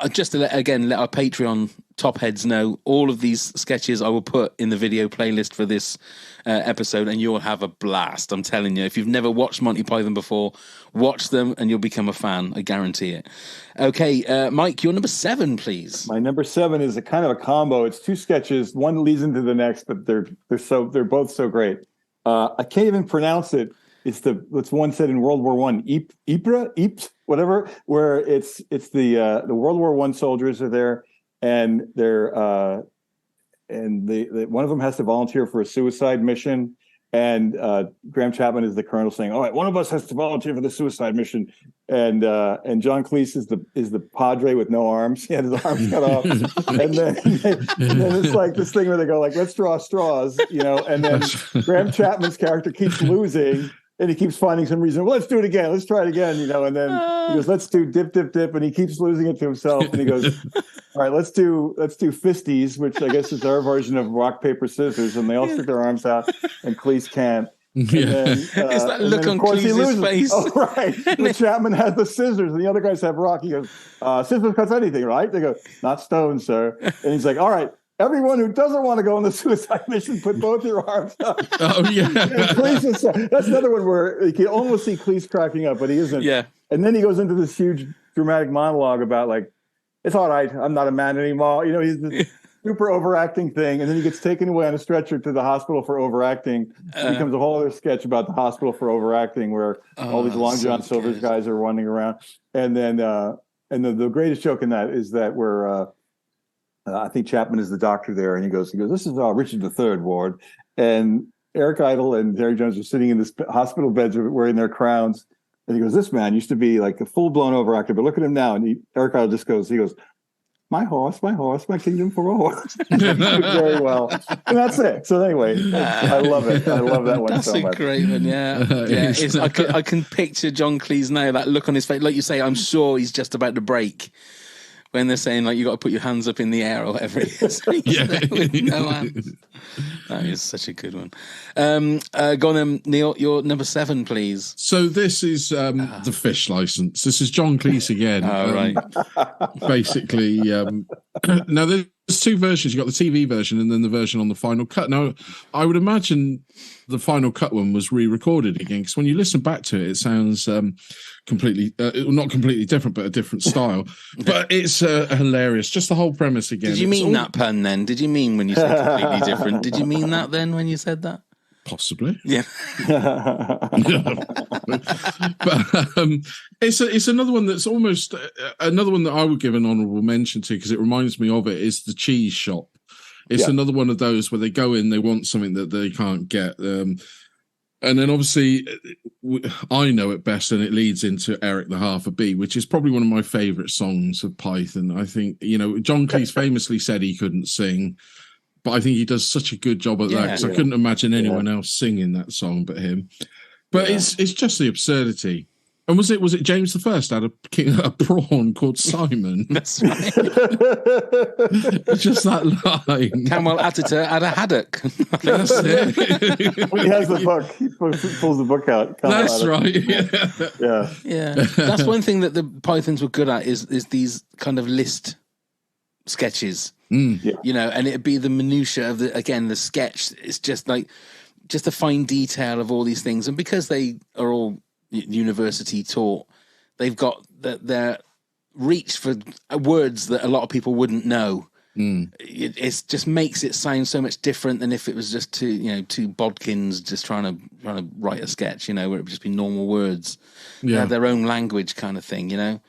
Speaker 1: Just to let our Patreon top heads know, all of these sketches I will put in the video playlist for this episode, and you'll have a blast. I'm telling you, if you've never watched Monty Python before, watch them and you'll become a fan. I guarantee it. Okay, Mike, your number 7, please.
Speaker 7: My number 7 is a kind of a combo. It's 2 sketches. One leads into the next, but they're both so great. I can't even pronounce it. It's one said in World War One, Ypres, whatever, where it's the World War One soldiers are there, and they're one of them has to volunteer for a suicide mission, and Graham Chapman is the colonel saying, "All right, one of us has to volunteer for the suicide mission," and John Cleese is the padre with no arms. He had his arms cut off, and then it's like this thing where they go like, "Let's draw straws," and then Graham Chapman's character keeps losing. And he keeps finding some reason. Well, let's do it again. Let's try it again, And then he goes, "Let's do dip, dip, dip." And he keeps losing it to himself. And he goes, "All right, let's do fisties," which I guess is our version of rock, paper, scissors. And they all stick their arms out, and Cleese can't. And then,
Speaker 1: it's that look on Cleese's face.
Speaker 7: Oh, right. But Chapman has the scissors, and the other guys have rock. He goes, "Scissors cuts anything, right?" They go, "Not stone, sir." And he's like, "All right. Everyone who doesn't want to go on the suicide mission, put both your arms up."
Speaker 2: Oh, yeah.
Speaker 7: That's another one where you can almost see Cleese cracking up, but he isn't.
Speaker 1: Yeah.
Speaker 7: And then he goes into this huge dramatic monologue about, like, "It's all right. I'm not a man anymore." He's this super overacting thing. And then he gets taken away on a stretcher to the hospital for overacting. It becomes a whole other sketch about the hospital for overacting, where all these Long John Silver's guys are running around. And then the greatest joke in that is that where I think Chapman is the doctor there, and he goes, "This is Richard III ward," and Eric Idle and Terry Jones are sitting in this hospital beds wearing their crowns, and he goes, "This man used to be like a full-blown overactor, but look at him now." And Eric Idle just goes, my horse, my kingdom for a horse." Very well, and that's it. So anyway, I love it. I love that one so much.
Speaker 1: That's a great one, yeah. I can picture John Cleese now, that look on his face. Like you say, I'm sure he's just about to break. When they're saying, like, you got to put your hands up in the air or whatever it is. With no hands. That is such a good one. Go on then, Neil, your number 7, please.
Speaker 2: So this is the fish license. This is John Cleese again.
Speaker 1: Right.
Speaker 2: Basically, now there's 2 versions. You've got the TV version and then the version on the Final Cut. Now, I would imagine the Final Cut one was re-recorded again, because when you listen back to it, it sounds completely, not completely different, but a different style. But it's hilarious. Just the whole premise again.
Speaker 1: Did you mean that pun then? Did you mean when you said completely different? Did you mean that then when you said that?
Speaker 2: Possibly.
Speaker 1: Yeah.
Speaker 2: But it's another one that's almost another one that I would give an honourable mention to, because it reminds me of it, is the cheese shop. It's another one of those where they go in, they want something that they can't get. And then obviously I know it best, and it leads into Eric the Half a Bee, which is probably one of my favourite songs of Python. I think, John Cleese famously said he couldn't sing, but I think he does such a good job at that, because I couldn't imagine anyone else singing that song but him. But it's just the absurdity. And was it James I had a prawn called Simon?
Speaker 1: That's right.
Speaker 2: Just that line.
Speaker 1: Camel Atatürk had a haddock.
Speaker 2: That's it.
Speaker 7: When he has the book, he pulls the book out.
Speaker 2: That's right.
Speaker 1: Yeah. That's one thing that the Pythons were good at is these kind of list sketches. And it'd be the minutiae of the sketch. It's just like the fine detail of all these things, and because they are all university taught, they've got their reach for words that a lot of people wouldn't know. It just makes it sound so much different than if it was just two bodkins just trying to write a sketch, where it would just be normal words. They have their own language kind of thing,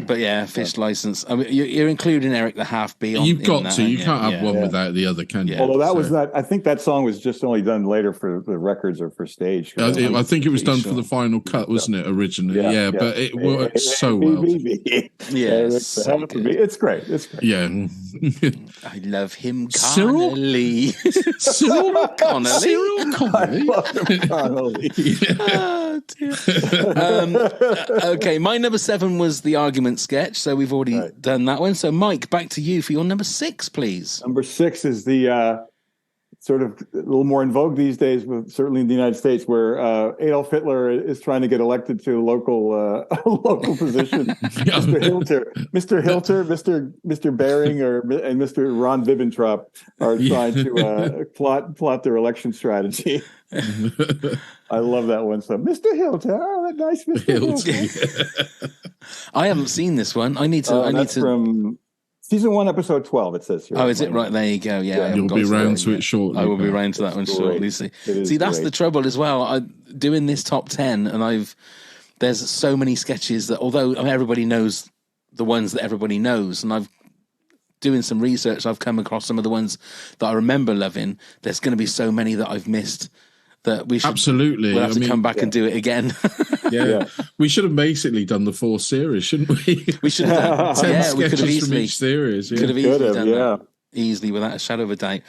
Speaker 1: But fish license. I mean, you're including Eric the Half Bee.
Speaker 2: You've got to. You can't have one without the other, can you?
Speaker 7: Although that was not. I think that song was just only done later for the records or for stage.
Speaker 2: I think it was done for the Final Cut, wasn't it, originally? Yeah, but it worked so well.
Speaker 7: It's great. It's great.
Speaker 2: Yeah.
Speaker 1: I love him, Connolly.
Speaker 2: Cyril Connolly.
Speaker 7: I love him, Connolly.
Speaker 1: Oh, dear. Okay, my number 7 was the argument sketch, so we've already done that one. So Mike, back to you for your number 6, please.
Speaker 7: Number 6 is sort of a little more in vogue these days, but certainly in the United States, where Adolf Hitler is trying to get elected to a local position. Mr. Hilter, Mr. Bering, and Mr. Ron Ribbentrop are trying to plot their election strategy. I love that one. So, Mr. Hilter, that nice Mr. Hilter.
Speaker 1: I haven't seen this one. I need to.
Speaker 7: From Season 1, Episode 12, it says here.
Speaker 1: Oh, is it? Right, there you go. Yeah,
Speaker 2: you'll be around to it shortly.
Speaker 1: I will be around to that one shortly. See, that's the trouble as well. Doing this top 10, and there's so many sketches that, although everybody knows the ones that everybody knows, and I've doing some research, I've come across some of the ones that I remember loving. There's going to be so many that I've missed that we should
Speaker 2: absolutely.
Speaker 1: We'll have to come back and do it again.
Speaker 2: Yeah, we should have basically done the 4 series, shouldn't we?
Speaker 1: We should have done.
Speaker 2: 10
Speaker 1: yeah, we could have
Speaker 2: sketches from
Speaker 1: easily
Speaker 2: each series. Yeah.
Speaker 1: could have easily done that easily without a shadow of a doubt.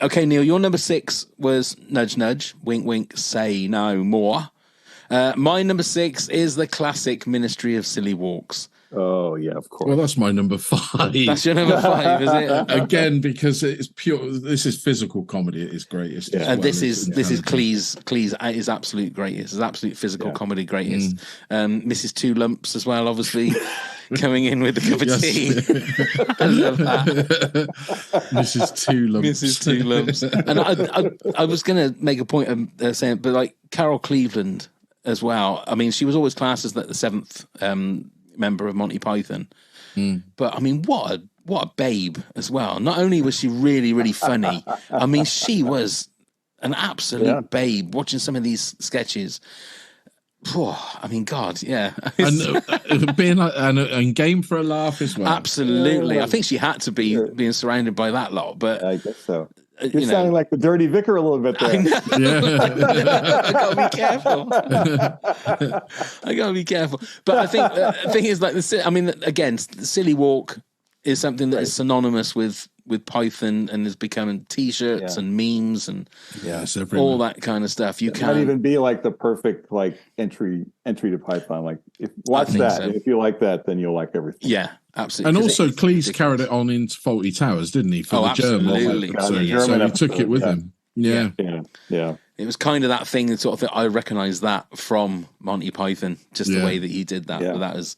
Speaker 1: Okay, Neil, your number 6 was Nudge Nudge, Wink Wink, Say No More. My number 6 is the classic Ministry of Silly Walks.
Speaker 7: Oh, yeah, of course.
Speaker 2: Well, that's my number 5.
Speaker 1: That's your number 5, is it?
Speaker 2: Again, because it's pure. This is physical comedy at its greatest.
Speaker 1: Yeah. This is Cleese at his absolute greatest. His absolute physical comedy greatest. Mrs. Two Lumps as well, obviously coming in with a cup of tea. I love that.
Speaker 2: Mrs. Two Lumps.
Speaker 1: Mrs. Two Lumps. And I was going to make a point of saying, but like Carol Cleveland as well. I mean, she was always classed as the 7th member of Monty Python. But I mean, what a babe as well. Not only was she really, really funny, I mean, she was an absolute babe watching some of these sketches. I mean, God, yeah.
Speaker 2: And being and game for a laugh as well.
Speaker 1: Absolutely. I think she had to be being surrounded by that lot, but
Speaker 7: I guess so. You're sounding like the dirty vicar a little bit there.
Speaker 1: I gotta be careful. I gotta be careful. But I think the thing is, like, again, the Silly Walk is something that is synonymous with Python and has become T-shirts and memes and all that kind of stuff. It might
Speaker 7: even be like the perfect entry to Python. Like, watch that. So. If you like that, then you'll like everything.
Speaker 1: Yeah. Absolutely.
Speaker 2: And also, Cleese carried it on into Faulty Towers, didn't he? For the
Speaker 1: absolutely.
Speaker 2: German. So he took it with him. Yeah.
Speaker 1: It was kind of that thing that sort of I recognised that from Monty Python, just the way that he did that. But that was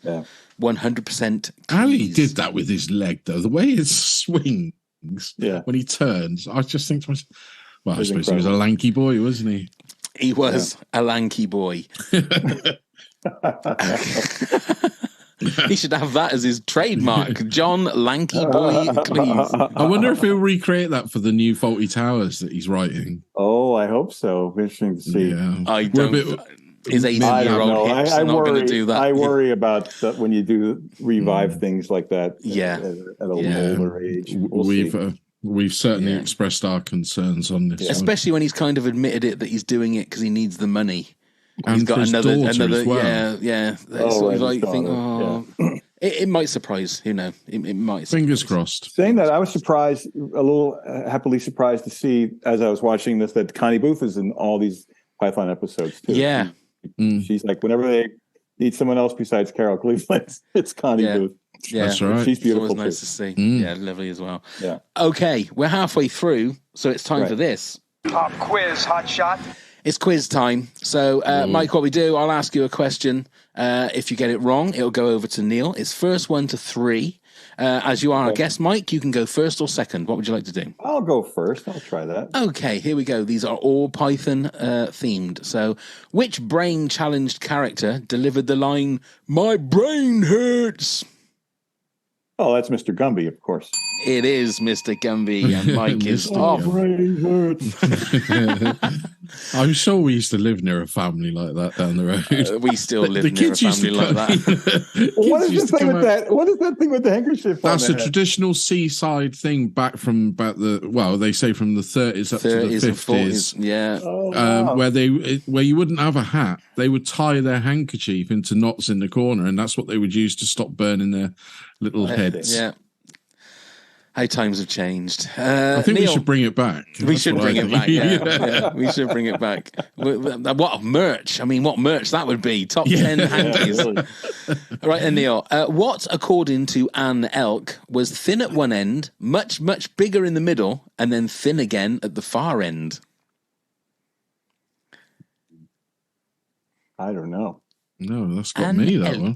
Speaker 1: 100%.
Speaker 2: How he did that with his leg, though, the way it swings when he turns, I just think to myself, well, I suppose he was a lanky boy, wasn't he?
Speaker 1: He was a lanky boy. He should have that as his trademark, John Lanky Boy Cleese.
Speaker 2: I wonder if he'll recreate that for the new Faulty Towers that he's writing.
Speaker 7: Oh, I hope so. Interesting to see.
Speaker 2: Yeah.
Speaker 1: I don't. His 80-year-old hips are not going to do that.
Speaker 7: I worry about that when you do revive things like that. At an older age.
Speaker 2: We've certainly expressed our concerns on this,
Speaker 1: especially when he's kind of admitted it that he's doing it because he needs the money.
Speaker 2: And he's got another as well.
Speaker 1: It might surprise. Who knows? It might.
Speaker 2: Fingers crossed.
Speaker 7: Saying that, I was surprised, a little happily surprised to see as I was watching this that Connie Booth is in all these Python episodes too.
Speaker 1: Yeah,
Speaker 7: she's like whenever they need someone else besides Carol Cleveland, it's Connie Booth.
Speaker 1: Yeah,
Speaker 2: that's right.
Speaker 7: She's beautiful.
Speaker 1: It's always nice to see. Yeah, lovely as well.
Speaker 7: Yeah.
Speaker 1: Okay, we're halfway through, so it's time for this
Speaker 8: pop quiz, hot shot.
Speaker 1: It's quiz time. So, Mike, what we do, I'll ask you a question. If you get it wrong, it'll go over to Neil. It's first 1 to 3. As you are a guest, Mike, you can go first or second. What would you like to do?
Speaker 7: I'll go first. I'll try that.
Speaker 1: Okay, here we go. These are all Python themed. So, which brain-challenged character delivered the line, "My brain hurts"?
Speaker 7: Oh, that's Mr. Gumby, of course.
Speaker 1: It is Mr. Gumby, and Mike is off.
Speaker 2: I'm sure we used to live near a family like that down the road.
Speaker 1: We still live near a family like that.
Speaker 7: What is the thing with that? What is that thing with the handkerchief?
Speaker 2: That's a traditional seaside thing back from about they say from the 30s up to the 50s.
Speaker 1: Yeah.
Speaker 2: Where you wouldn't have a hat, they would tie their handkerchief into knots in the corner, and that's what they would use to stop burning their little heads.
Speaker 1: Yeah. How times have changed.
Speaker 2: I think
Speaker 1: Neil,
Speaker 2: we should bring it back.
Speaker 1: We should bring it back. Yeah. We should bring it back. What merch? I mean, what merch that would be? Top 10 hankies. Right, and Neil, what, according to Anne Elk, was thin at one end, much, much bigger in the middle, and then thin again at the far end?
Speaker 7: I don't know.
Speaker 2: No, that's got
Speaker 1: Anne
Speaker 2: me, that
Speaker 1: Elk.
Speaker 2: one.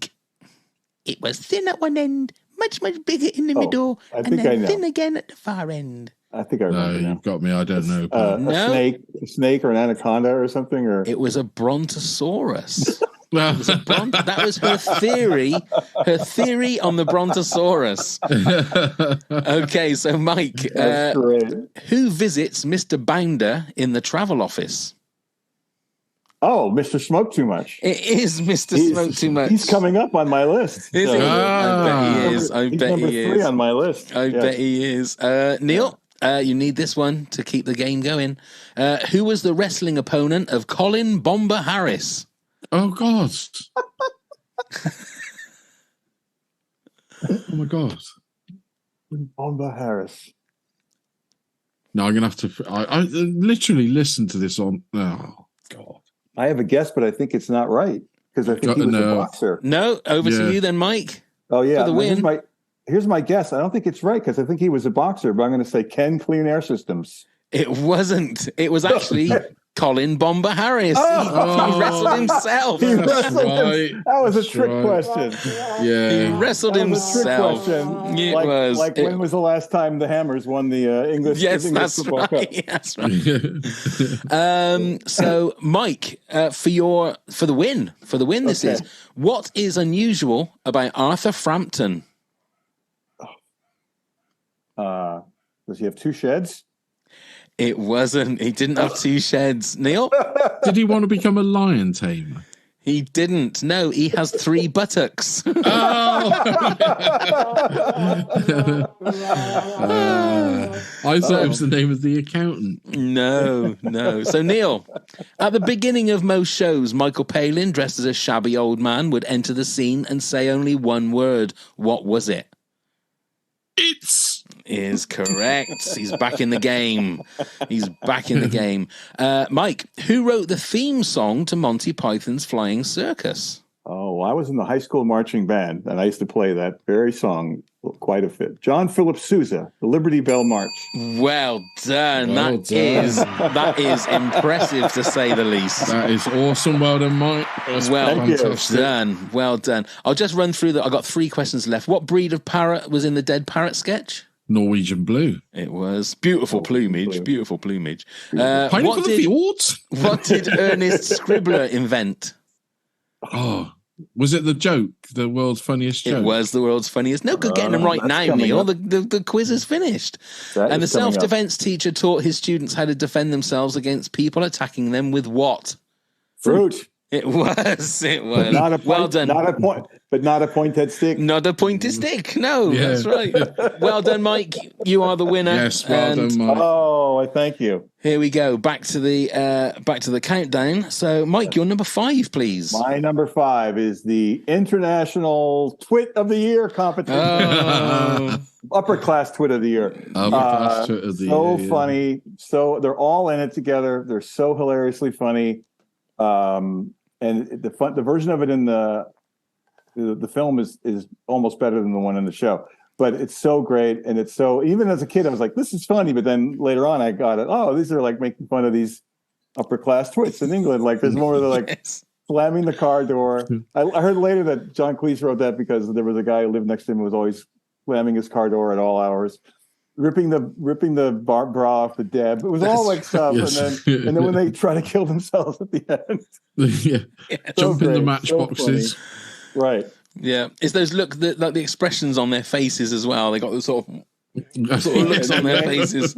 Speaker 1: It was thin at one end, much, much bigger in the middle,
Speaker 7: I
Speaker 1: and
Speaker 7: think I
Speaker 1: then
Speaker 7: know.
Speaker 1: thin again at the far end.
Speaker 7: I think I
Speaker 2: No,
Speaker 7: remember now.
Speaker 2: you've got me. I don't know.
Speaker 1: No.
Speaker 7: A snake or an anaconda or something, or
Speaker 1: It was a brontosaurus.
Speaker 2: Well,
Speaker 1: That was her theory. Her theory on the brontosaurus. Okay, so Mike,
Speaker 7: that's great.
Speaker 1: who visits Mr. Bounder in the travel office?
Speaker 7: Oh, Mr. Smoke Too Much.
Speaker 1: It is Mr. Smoke Too Much.
Speaker 7: He's coming up on my list.
Speaker 1: Is he? I bet he is. I
Speaker 7: He's
Speaker 1: bet
Speaker 7: number
Speaker 1: he
Speaker 7: 3
Speaker 1: is.
Speaker 7: on my list.
Speaker 1: I
Speaker 7: Yes.
Speaker 1: bet he is. Neil, you need this one to keep the game going. Who was the wrestling opponent of Colin Bomber Harris?
Speaker 2: oh, God. Oh, my God.
Speaker 7: Bomba Harris.
Speaker 2: No, I'm going to have to... I literally listened to this on... Oh, God.
Speaker 7: I have a guess, but I think it's not right because I think he was a boxer.
Speaker 1: No, over
Speaker 2: Yeah.
Speaker 1: to you then, Mike.
Speaker 7: Oh yeah,
Speaker 1: For the win.
Speaker 7: Here's my guess. I don't think it's right because I think he was a boxer, but I'm going to say Ken Clean Air Systems.
Speaker 1: It wasn't. It was actually Colin Bomber Harris. He wrestled himself.
Speaker 7: He wrestled
Speaker 2: right.
Speaker 7: That was a
Speaker 2: That's
Speaker 7: trick
Speaker 2: right.
Speaker 7: question.
Speaker 2: Yeah.
Speaker 1: He wrestled
Speaker 7: That was a trick
Speaker 1: himself.
Speaker 7: question.
Speaker 1: It
Speaker 7: like,
Speaker 1: was.
Speaker 7: Like when was the last time the Hammers won the English?
Speaker 1: Yes,
Speaker 7: English
Speaker 1: that's
Speaker 7: Football Cup?
Speaker 1: right. That's right. So, Mike, for the win, this
Speaker 7: Okay.
Speaker 1: is, what is unusual about Arthur Frampton?
Speaker 7: Does he have 2 sheds?
Speaker 1: It wasn't. He didn't have 2 sheds. Neil?
Speaker 2: Did he want to become a lion tamer?
Speaker 1: He didn't. No, he has 3 buttocks.
Speaker 2: I thought it was the name of the accountant.
Speaker 1: No. So, Neil, at the beginning of most shows, Michael Palin, dressed as a shabby old man, would enter the scene and say only one word. What was it?
Speaker 2: It's
Speaker 1: Is correct. He's back in the game. Mike, who wrote the theme song to Monty Python's Flying Circus?
Speaker 7: Oh, I was in the high school marching band, and I used to play that very song quite a bit. John Philip Sousa, the Liberty Bell March.
Speaker 1: Well done.
Speaker 2: Well
Speaker 1: That is impressive, to say the least.
Speaker 2: That is awesome. Well done, Mike. That's fantastic.
Speaker 1: Well done. I'll just run through that. I've got 3 questions left. What breed of parrot was in the Dead Parrot sketch?
Speaker 2: Norwegian blue.
Speaker 1: It was beautiful plumage. Beautiful plumage.
Speaker 2: Pineapple of the Fjords?
Speaker 1: What did Ernest Scribbler invent?
Speaker 2: Oh, was it the joke? The world's funniest joke?
Speaker 1: It was the world's funniest. No good getting them right now, Neil. The quiz is finished. And the self-defense teacher taught his students how to defend themselves against people attacking them with what?
Speaker 7: Fruit.
Speaker 1: It was.
Speaker 7: But not a point,
Speaker 1: well done.
Speaker 7: Not a pointed stick.
Speaker 1: Not a pointed stick. No,
Speaker 2: Yeah.
Speaker 1: That's right. Well done, Mike. You are the winner.
Speaker 2: Yes, well
Speaker 1: And
Speaker 2: done, Mike.
Speaker 7: Oh, I thank you.
Speaker 1: Here we go. Back to the countdown. So, Mike, you're number 5, please.
Speaker 7: My number 5 is the International Twit of the Year competition.
Speaker 1: Oh.
Speaker 7: Upper class Twit of the Year.
Speaker 2: Upper-class Twit of the
Speaker 7: so
Speaker 2: Year, yeah.
Speaker 7: funny. So they're all in it together. They're so hilariously funny. And the version of it in the film is almost better than the one in the show. But it's so great, and it's so, even as a kid, I was like, "This is funny." But then later on, I got it. Oh, these are like making fun of these upper class twits in England. Like there's more they're like
Speaker 1: Yes.
Speaker 7: slamming the car door. I heard later that John Cleese wrote that because there was a guy who lived next to him who was always slamming his car door at all hours, ripping the bra off the Deb. It was all like stuff,
Speaker 2: Yes.
Speaker 7: and then when they try to kill themselves at the end,
Speaker 2: Yeah.
Speaker 7: So
Speaker 2: Jump in the
Speaker 7: great,
Speaker 2: matchboxes.
Speaker 7: so right?
Speaker 1: Yeah. It's those like the expressions on their faces as well. They got the sort of looks on their faces.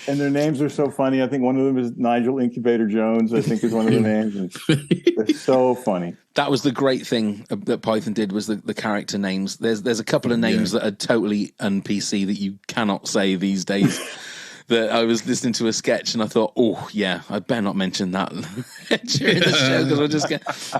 Speaker 7: And their names are so funny. I think one of them is Nigel Incubator Jones. I think is one of the names. And they're so funny.
Speaker 1: That was the great thing that Python did, was the character names. There's a couple of names that are totally un-PC that you cannot say these days. That I was listening to a sketch and I thought, oh yeah, I better not mention that during the show because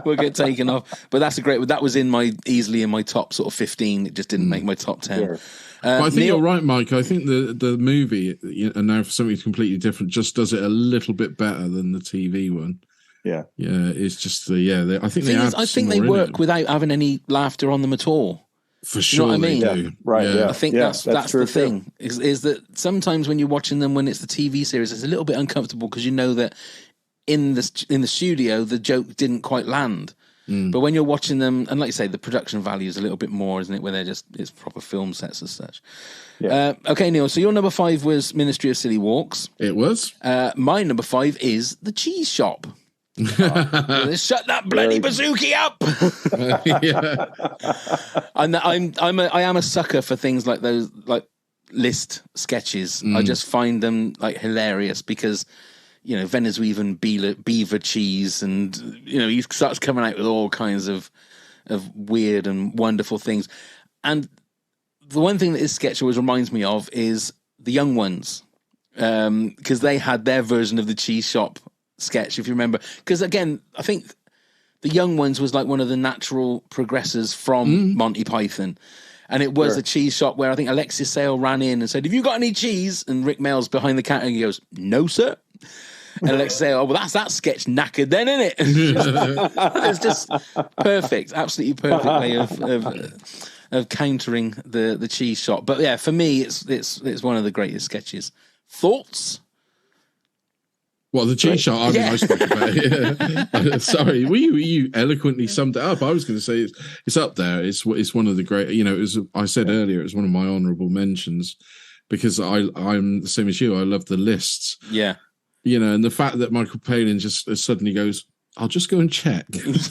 Speaker 1: we'll get taken off. But that's a great. That was easily in my top sort of 15. It just didn't make my top 10.
Speaker 7: Sure.
Speaker 2: But I think
Speaker 1: Neil,
Speaker 2: you're right, Mike. I think the movie, and now for something completely different, just does it a little bit better than the TV one.
Speaker 7: Yeah.
Speaker 2: It's just I think
Speaker 1: I think they work without having any laughter on them at all.
Speaker 2: For sure,
Speaker 1: you know what I mean?
Speaker 2: they do.
Speaker 7: Yeah. Right. Yeah.
Speaker 1: I think that's the thing is that sometimes when you're watching them when it's the TV series, it's a little bit uncomfortable because you know that in the studio the joke didn't quite land. But when you're watching them, and like you say, the production value is a little bit more, isn't it? Where it's proper film sets as such. Yeah. Okay, Neil. So your number 5 was Ministry of Silly Walks.
Speaker 2: It was.
Speaker 1: My number 5 is The Cheese Shop. Shut that bloody bazooki up! And I am a sucker for things like those, like list sketches. I just find them like hilarious because Venezuelan beaver cheese, and he starts coming out with all kinds of weird and wonderful things. And the one thing that this sketch always reminds me of is The Young Ones, because they had their version of the cheese shop sketch, if you remember. Because again, I think The Young Ones was like one of the natural progressors from Monty Python. And it was a cheese shop where I think Alexis Sale ran in and said, "Have you got any cheese?" And Rick Mail's behind the counter and he goes, "No, sir." And Alexis Sale, "Oh, well, that's that sketch knackered then, isn't it?" It's just perfect, absolutely perfect way of countering the cheese shop. But yeah, for me, it's one of the greatest sketches. Thoughts?
Speaker 2: Well, the cheese shop, I mean, I spoke about it. Sorry, you eloquently summed it up. I was going to say it's up there. It's one of the great, I said earlier, it was one of my honourable mentions because I'm the same as you. I love the lists.
Speaker 1: Yeah.
Speaker 2: And the fact that Michael Palin just suddenly goes, "I'll just go and check."
Speaker 1: Because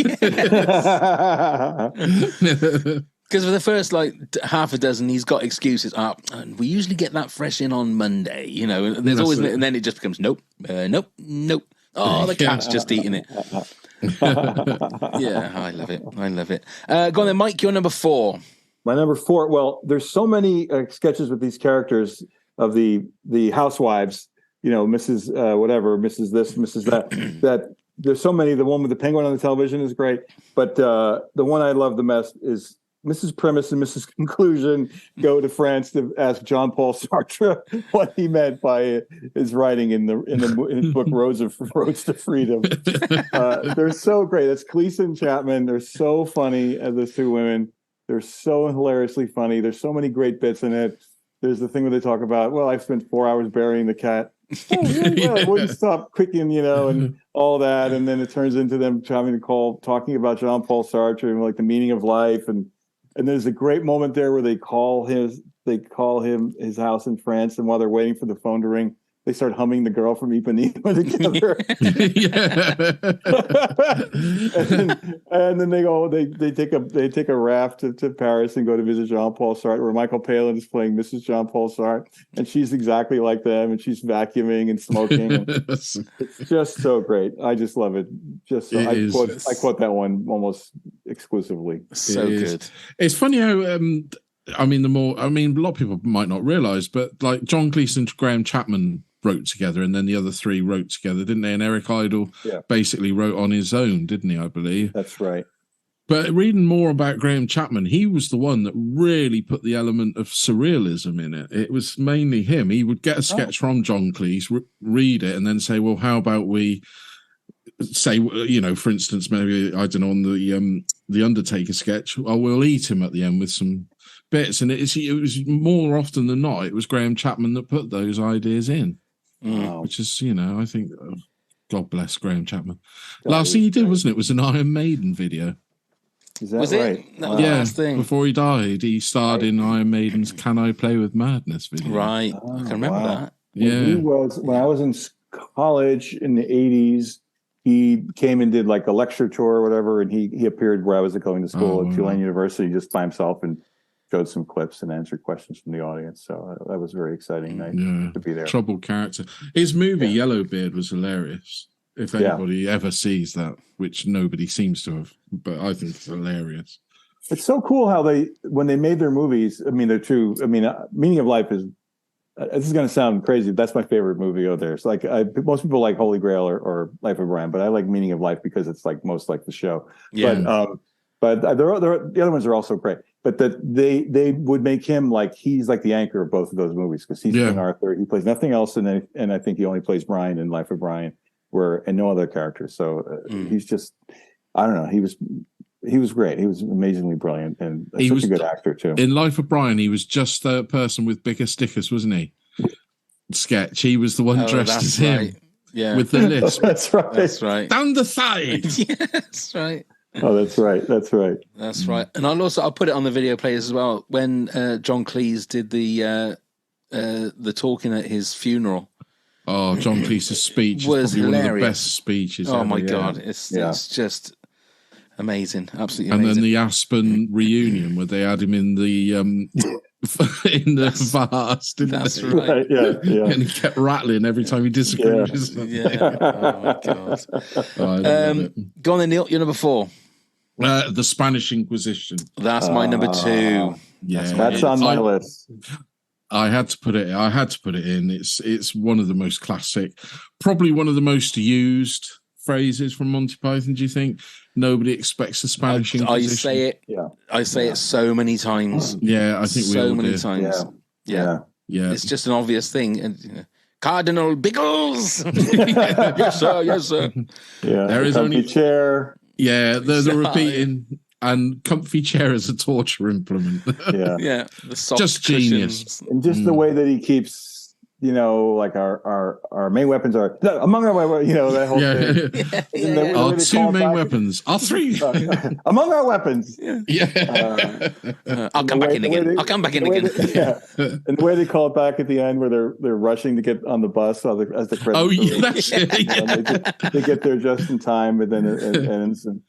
Speaker 1: for the first half a dozen, he's got excuses. And we usually get that fresh in on Monday, And there's always, and then it just becomes nope. Oh, the cat's just eating it. Yeah, I love it. Go on then, Mike. You're number 4.
Speaker 7: My number 4. Well, there's so many sketches with these characters of the housewives. Mrs. Whatever, Mrs. This, Mrs. That. That there's so many. The one with the penguin on the television is great, but the one I love the most is Mrs. Premise and Mrs. Conclusion go to France to ask Jean-Paul Sartre what he meant by his writing in his book Roads to Freedom. They're so great. That's Cleese and Chapman. They're so funny as those two women. They're so hilariously funny. There's so many great bits in it. There's the thing where they talk about, well, I've spent 4 hours burying the cat. It wouldn't stop quicking, and all that. And then it turns into them talking about Jean-Paul Sartre and like the meaning of life. And there's a great moment there where they call him his house in France, and while they're waiting for the phone to ring, they start humming the girl from Ipanema together. and then they take a raft to Paris and go to visit Jean-Paul Sartre, where Michael Palin is playing Mrs. Jean-Paul Sartre, and she's exactly like them, and she's vacuuming and smoking. It's just so great. I just love it. I quote that one almost exclusively.
Speaker 1: So good.
Speaker 2: It's funny how a lot of people might not realize, but like John Cleese and Graham Chapman wrote together, and then the other 3 wrote together, didn't they? And Eric Idle basically wrote on his own, didn't he? I believe
Speaker 7: that's right.
Speaker 2: But reading more about Graham Chapman, he was the one that really put the element of surrealism in it. It was mainly him. He would get a sketch from John Cleese, read it, and then say, "Well, how about we say, for instance, maybe I don't know, on the Undertaker sketch, we'll eat him at the end with some bits," and it was more often than not, it was Graham Chapman that put those ideas in, which is, I think, God bless Graham Chapman. Last thing he did, wasn't it, was an Iron Maiden video.
Speaker 7: Is that right?
Speaker 1: That was the last thing.
Speaker 2: Before he died, he starred in Iron Maiden's "Can I Play with Madness" video.
Speaker 1: Right, I can remember that.
Speaker 7: When I was in college in the 80s, he came and did like a lecture tour or whatever, and he appeared where I was going to school at Tulane University just by himself and showed some clips and answered questions from the audience. So that was very exciting night to be there.
Speaker 2: Troubled character. His movie Yellowbeard was hilarious. If anybody ever sees that, which nobody seems to have, but I think it's hilarious.
Speaker 7: It's so cool how when they made their movies, they're true. Meaning of Life is, this is going to sound crazy, but that's my favorite movie out there. It's like, most people like Holy Grail or Life of Brian, but I like Meaning of Life because it's like most like the show. Yeah. But the other ones are also great. But they would make him like, he's like the anchor of both of those movies because he's King Arthur. He plays nothing else, and I think he only plays Brian in Life of Brian. and no other characters. So he's just, I don't know. He was great. He was amazingly brilliant and such a good actor too.
Speaker 2: In Life of Brian, he was just the person with bigger stickers, wasn't he? Sketch. He was the one dressed as him.
Speaker 1: Yeah,
Speaker 2: with the list.
Speaker 7: That's right.
Speaker 1: That's right.
Speaker 2: Down the side.
Speaker 1: Yeah, that's right.
Speaker 7: Oh, that's right. That's right.
Speaker 1: That's right. And I'll put it on the video players as well. When John Cleese did the talking at his funeral.
Speaker 2: Oh, John Cleese's speech
Speaker 1: was
Speaker 2: probably
Speaker 1: hilarious.
Speaker 2: one of the best speeches.
Speaker 1: Oh
Speaker 2: ever.
Speaker 1: my God, it's just amazing, absolutely
Speaker 2: and
Speaker 1: amazing.
Speaker 2: then the Aspen reunion where they had him in the vase, didn't
Speaker 1: That's
Speaker 2: they?
Speaker 1: right.
Speaker 7: Yeah.
Speaker 2: And he kept rattling every time he disagreed.
Speaker 1: Yeah. Oh my God. Go on then, Neil. You're number 4.
Speaker 2: The Spanish Inquisition.
Speaker 1: That's my number 2.
Speaker 2: Yeah,
Speaker 7: that's on my list.
Speaker 2: I had to put it in. It's one of the most classic, probably one of the most used phrases from Monty Python. Do you think? Nobody expects the Spanish Inquisition.
Speaker 1: I say it.
Speaker 7: Yeah.
Speaker 1: I say it so many times.
Speaker 2: Yeah, I think we all
Speaker 1: so many
Speaker 2: do.
Speaker 1: times. Yeah.
Speaker 2: It's
Speaker 1: just an obvious thing. And Cardinal Biggles. Yes, sir. Yes, sir.
Speaker 7: Yeah.
Speaker 2: There is
Speaker 7: Comfy
Speaker 2: only
Speaker 7: chair.
Speaker 2: Yeah, they're repeating. And comfy chair as a torture implement.
Speaker 1: Yeah. The soft
Speaker 2: just genius.
Speaker 1: cushions.
Speaker 7: And just the way that he keeps, like our main weapons are among our, that whole thing.
Speaker 2: Our 2 main weapons. Our 3.
Speaker 7: Among our weapons.
Speaker 1: I'll come back in again. I'll come back in again.
Speaker 7: And the way they call it back at the end, where they're rushing to get on the bus as the credits.
Speaker 2: Oh yeah, that's it.
Speaker 7: They get there just in time, and then it ends. And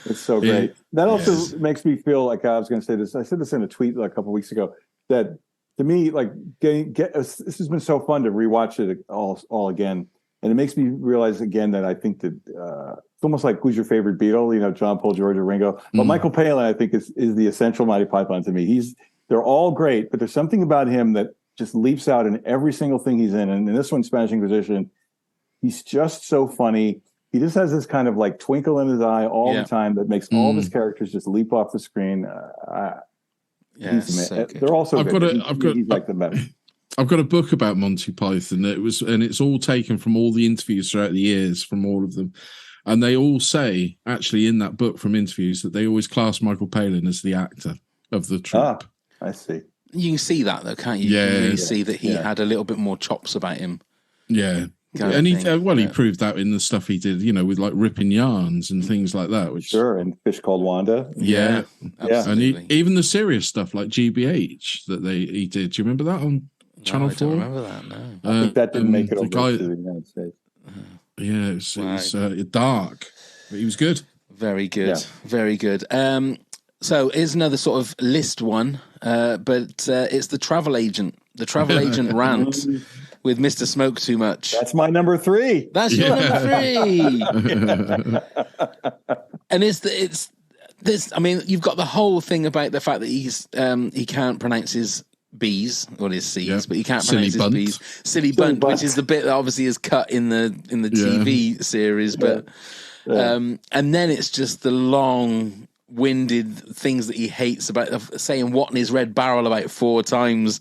Speaker 7: it's so great.
Speaker 2: Yeah.
Speaker 7: That also makes me feel like I was going to say this. I said this in a tweet a couple of weeks ago. That to me, like this has been so fun to rewatch it all again, and it makes me realize again that I think that it's almost like who's your favorite Beatle? John, Paul, George, or Ringo. But Michael Palin, I think, is the essential Monty Python to me. They're all great, but there's something about him that just leaps out in every single thing he's in. And in this one, Spanish Inquisition, he's just so funny. He just has this kind of like twinkle in his eye all the time that makes all of his characters just leap off the screen. They're also good. He's like the best.
Speaker 2: I've got a book about Monty Python. It's all taken from all the interviews throughout the years from all of them. And they all say, actually, in that book from interviews, that they always class Michael Palin as the actor of the troupe.
Speaker 7: I see.
Speaker 1: You can see that, though, can't you?
Speaker 2: Yeah.
Speaker 1: You can really see that he had a little bit more chops about him.
Speaker 2: Yeah. And he proved that in the stuff he did, with like ripping yarns and things like that. Which,
Speaker 7: and Fish Called Wanda.
Speaker 2: Yeah.
Speaker 1: Absolutely.
Speaker 2: And even the serious stuff like GBH that he did. Do you remember that on Channel 4?
Speaker 1: I don't remember that, no.
Speaker 7: I think that didn't make it over to the United States.
Speaker 2: Yeah, it's dark, but he was good.
Speaker 1: Very good, very good. So here's another sort of list one, but it's the travel agent rant with Mr. Smoke Too Much.
Speaker 7: That's my number 3.
Speaker 1: That's your number 3. And it's this. I mean, you've got the whole thing about the fact that he can't pronounce his B's or his C's, but he can't pronounce his B's. Silly bunt, which is the bit that obviously is cut in the TV series, but and then it's just the long-winded things that he hates about saying "what" in his red barrel about 4 times,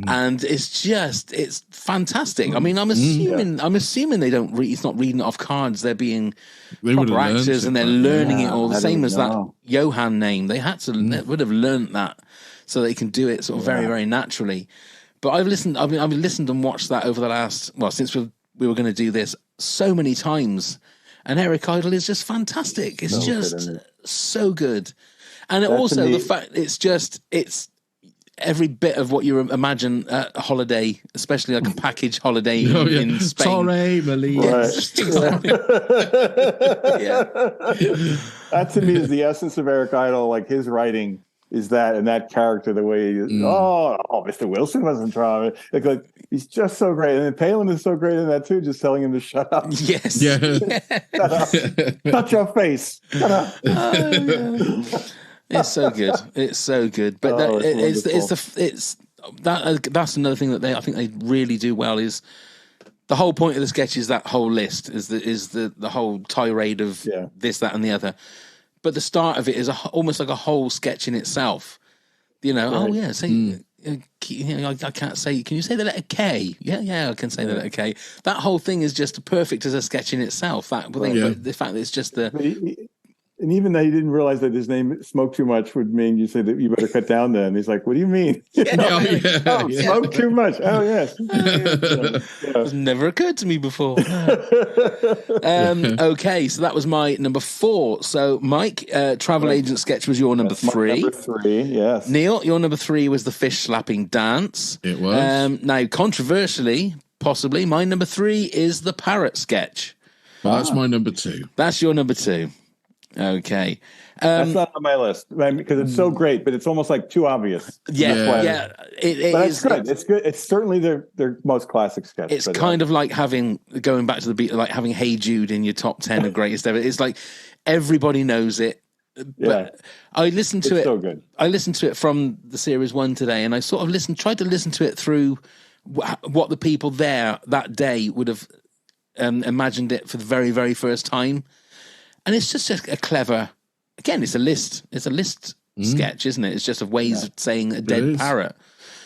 Speaker 1: and it's fantastic. I mean, I'm assuming they don't read. He's not reading it off cards. They're being proper actors and they're learning it all. The same as that Johan name. They had to would have learned that, so they can do it sort of very, very naturally. But I've listened and watched that over the last, since we were going to do this, so many times. And Eric Idle is just fantastic. It's so good. And also the fact it's every bit of what you imagine a holiday, especially like a package holiday in Spain.
Speaker 2: Sorry, Malia.
Speaker 7: That to me is the essence of Eric Idle. Like his writing is that, and that character, the way Mr. Wilson wasn't trying. Like he's just so great, and then Palin is so great in that too. Just telling him to shut up.
Speaker 1: Yes.
Speaker 2: Yeah.
Speaker 7: Shut up. Shut your face. Shut up.
Speaker 1: It's so good. It's so good. But that's another thing that I think they really do well is the whole point of the sketch is that whole list is the whole tirade of this, that, and the other. But the start of it is almost like a whole sketch in itself. I can't say. Can you say the letter K? Yeah, I can say the letter K. That whole thing is just perfect as a sketch in itself. But the fact that it's just
Speaker 7: and even though he didn't realize that his name "Smoke Too Much" would mean you say that you better cut down. Then he's like, "What do you mean? Smoke too much? Oh yes,
Speaker 1: It's never occurred to me before." Okay, so that was my number 4. So Mike, travel agent sketch was your number 3.
Speaker 7: Number 3, yes.
Speaker 1: Neil, your number 3 was the fish slapping dance.
Speaker 2: It was.
Speaker 1: Now, controversially, possibly, my number 3 is the parrot sketch.
Speaker 2: Well, that's my number 2.
Speaker 1: That's your number 2. Okay.
Speaker 7: That's not on my list because it's so great, but it's almost like too obvious.
Speaker 1: Yeah.
Speaker 7: But it's good. It's good. It's certainly their most classic sketch.
Speaker 1: It's kind of like going back to the beat, like having Hey Jude in your top 10 of greatest ever. It's like everybody knows it. But I listened to it.
Speaker 7: So good.
Speaker 1: I listened to it from the series 1 today, and I sort of tried to listen to it through what the people there that day would have imagined it for the very, very first time. And it's just a clever, again, it's a list sketch, isn't it? It's just of ways of saying a dead parrot.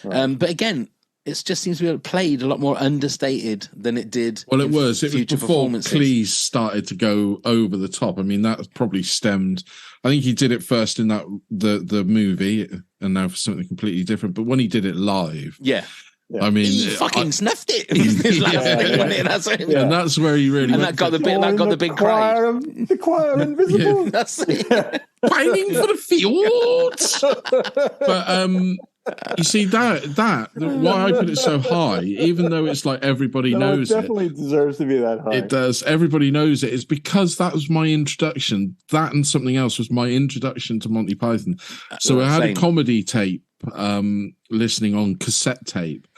Speaker 1: Right. But again, it just seems to be played a lot more understated than it did.
Speaker 2: Well, it was before Cleese started to go over the top. I mean, that probably stemmed. I think he did it first in that the movie, and now for something completely different. But when he did it live, I mean,
Speaker 1: he fucking snuffed it.
Speaker 2: And that's where he really.
Speaker 1: And that got the big cry.
Speaker 7: The choir invisible.
Speaker 1: That's it.
Speaker 2: Pining for the fields. But you see that why I put it so high, even though it's like everybody knows
Speaker 7: it definitely deserves to be that high.
Speaker 2: It does. Everybody knows it. It's because that was my introduction. That and something else was my introduction to Monty Python. So I had a comedy tape, listening on cassette tape.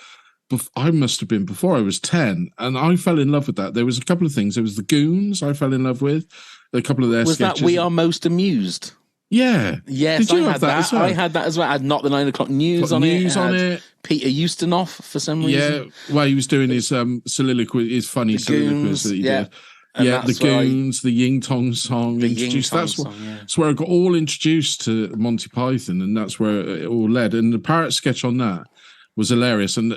Speaker 2: I must have been before I was 10, and I fell in love with that. There was a couple of things. There was the Goons I fell in love with. A couple of their sketches.
Speaker 1: Was that We Are Most Amused?
Speaker 2: Yeah.
Speaker 1: Yes,
Speaker 2: Did you
Speaker 1: I
Speaker 2: have
Speaker 1: had
Speaker 2: that
Speaker 1: that.
Speaker 2: as well?
Speaker 1: I had that as well. I had Not the 9 o'clock news on it. Peter Ustinov for some reason.
Speaker 2: Yeah, well, he was doing his soliloquy, his funny soliloquies that he did. Yeah, the Goons, the Ying Tong song introduced. That's where I got all introduced to Monty Python, and that's where it all led. And the parrot sketch on that was hilarious. And,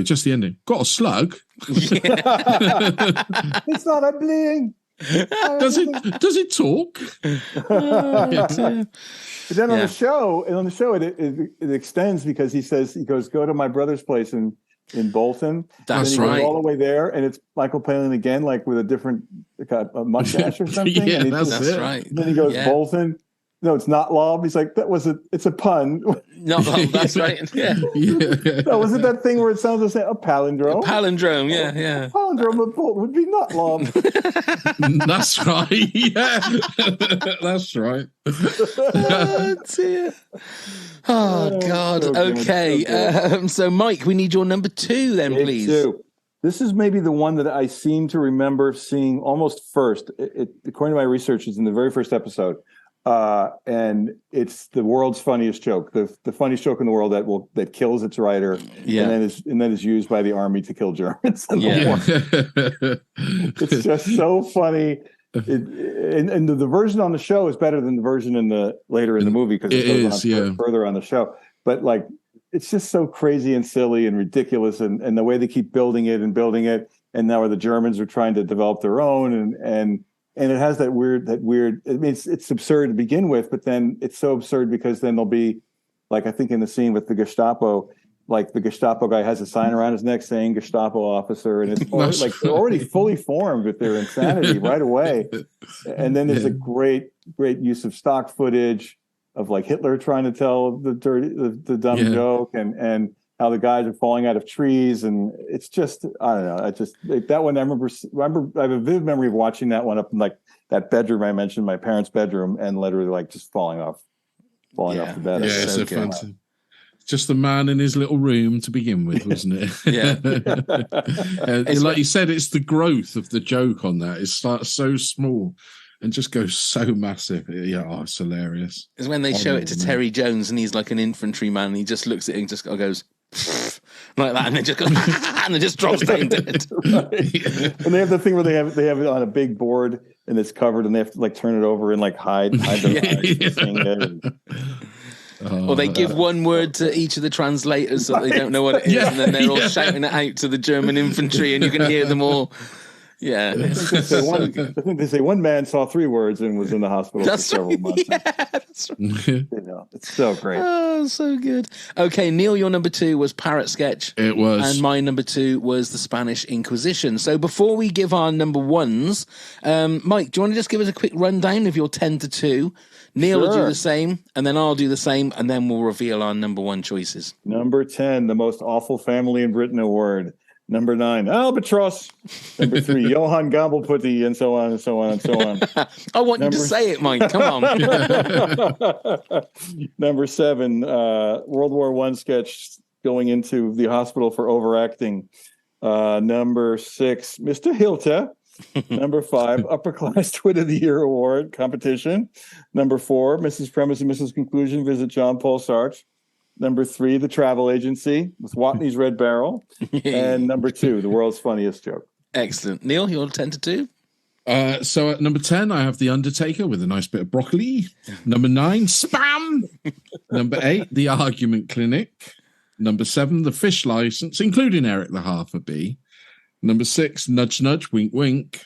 Speaker 2: just the ending. Got a slug.
Speaker 7: It's not a bling.
Speaker 2: Does it talk?
Speaker 7: But then on the show, it extends because he goes, go to my brother's place in Bolton.
Speaker 1: That's right.
Speaker 7: Goes all the way there, and it's Michael Palin again, like with a different a mustache or something.
Speaker 2: Yeah,
Speaker 7: and
Speaker 2: that's right.
Speaker 7: Then he goes Bolton. No, it's not Lob. He's like, it's a pun.
Speaker 1: Not Lob, that's right. Yeah.
Speaker 7: No, was it that thing where it sounds like a palindrome?
Speaker 1: A palindrome, yeah.
Speaker 7: A palindrome of Bolton would be not Lob.
Speaker 2: That's right. Yeah. That's right.
Speaker 1: Oh, dear. Oh, God. Okay. So, Mike, we need your number 2 then, please.
Speaker 7: 2. This is maybe the one that I seem to remember seeing almost first. According to my research, it's in the very first episode. And it's the world's funniest joke, the funniest joke in the world that kills its writer, and then is used by the army to kill Germans. It's just so funny. And the version on the show is better than the version later in the movie because it goes on further on the show. But like, it's just so crazy and silly and ridiculous, and the way they keep building it, and now the Germans are trying to develop their own, and it has that weird. I mean, it's absurd to begin with, but then it's so absurd because then there'll be, like I think in the scene with the Gestapo, like the Gestapo guy has a sign around his neck saying Gestapo officer, and it's like they're already fully formed with their insanity right away. And then there's a great use of stock footage of like Hitler trying to tell the dumb joke, and how the guys are falling out of trees, and it's just, I don't know. I just that one. I remember. I have a vivid memory of watching that one up in like that bedroom I mentioned, my parents' bedroom, and literally like just falling off the bed.
Speaker 2: Yeah, it's so fancy. Just the man in his little room to begin with, wasn't it?
Speaker 1: Yeah.
Speaker 2: Like you said, it's the growth of the joke on that. It starts so small and just goes so massive. Yeah, it's hilarious.
Speaker 1: It's when they show it to Terry Jones and he's like an infantryman and he just looks at it and just goes like that, and then just goes and then just drops down dead.
Speaker 7: Right. And they have the thing where they have it on a big board and it's covered, and they have to like turn it over and like hide their eyes.
Speaker 1: Or they give one word to each of the translators so they don't know what it is, and then they're all shouting it out to the German infantry, and you can hear them all. Yeah.
Speaker 7: I think they say one man saw 3 words and was in the hospital for several months.
Speaker 1: Yeah, that's right.
Speaker 7: It's so great.
Speaker 1: Oh, so good. Okay, Neil, your number 2 was Parrot Sketch.
Speaker 2: It was.
Speaker 1: And my number 2 was the Spanish Inquisition. So before we give our number 1s, Mike, do you want to just give us a quick rundown of your 10 to 2? Neil will do the same, and then I'll do the same, and then we'll reveal our number 1 choices.
Speaker 7: Number 10, the most awful family in Britain award. Number 9, Albatross. Number 3, Johann Gambelputty, and so on and so on and so on.
Speaker 1: I want you to say it, Mike. Come on.
Speaker 7: Number 7, World War I sketch going into the hospital for overacting. Number 6, Mr. Hilta. Number 5, Upper Class Twit of the Year Award competition. Number 4, Mrs. Premise and Mrs. Conclusion visit John Paul Sartre. Number 3, The Travel Agency with Watney's Red Barrel. And number 2, The World's Funniest Joke.
Speaker 1: Excellent. Neil, you're 10 to 2?
Speaker 2: So at number 10, I have The Undertaker with a nice bit of broccoli. Number 9, Spam. Number 8, The Argument Clinic. Number 7, The Fish License, including Eric the Half a Bee. Number 6, Nudge Nudge, Wink Wink.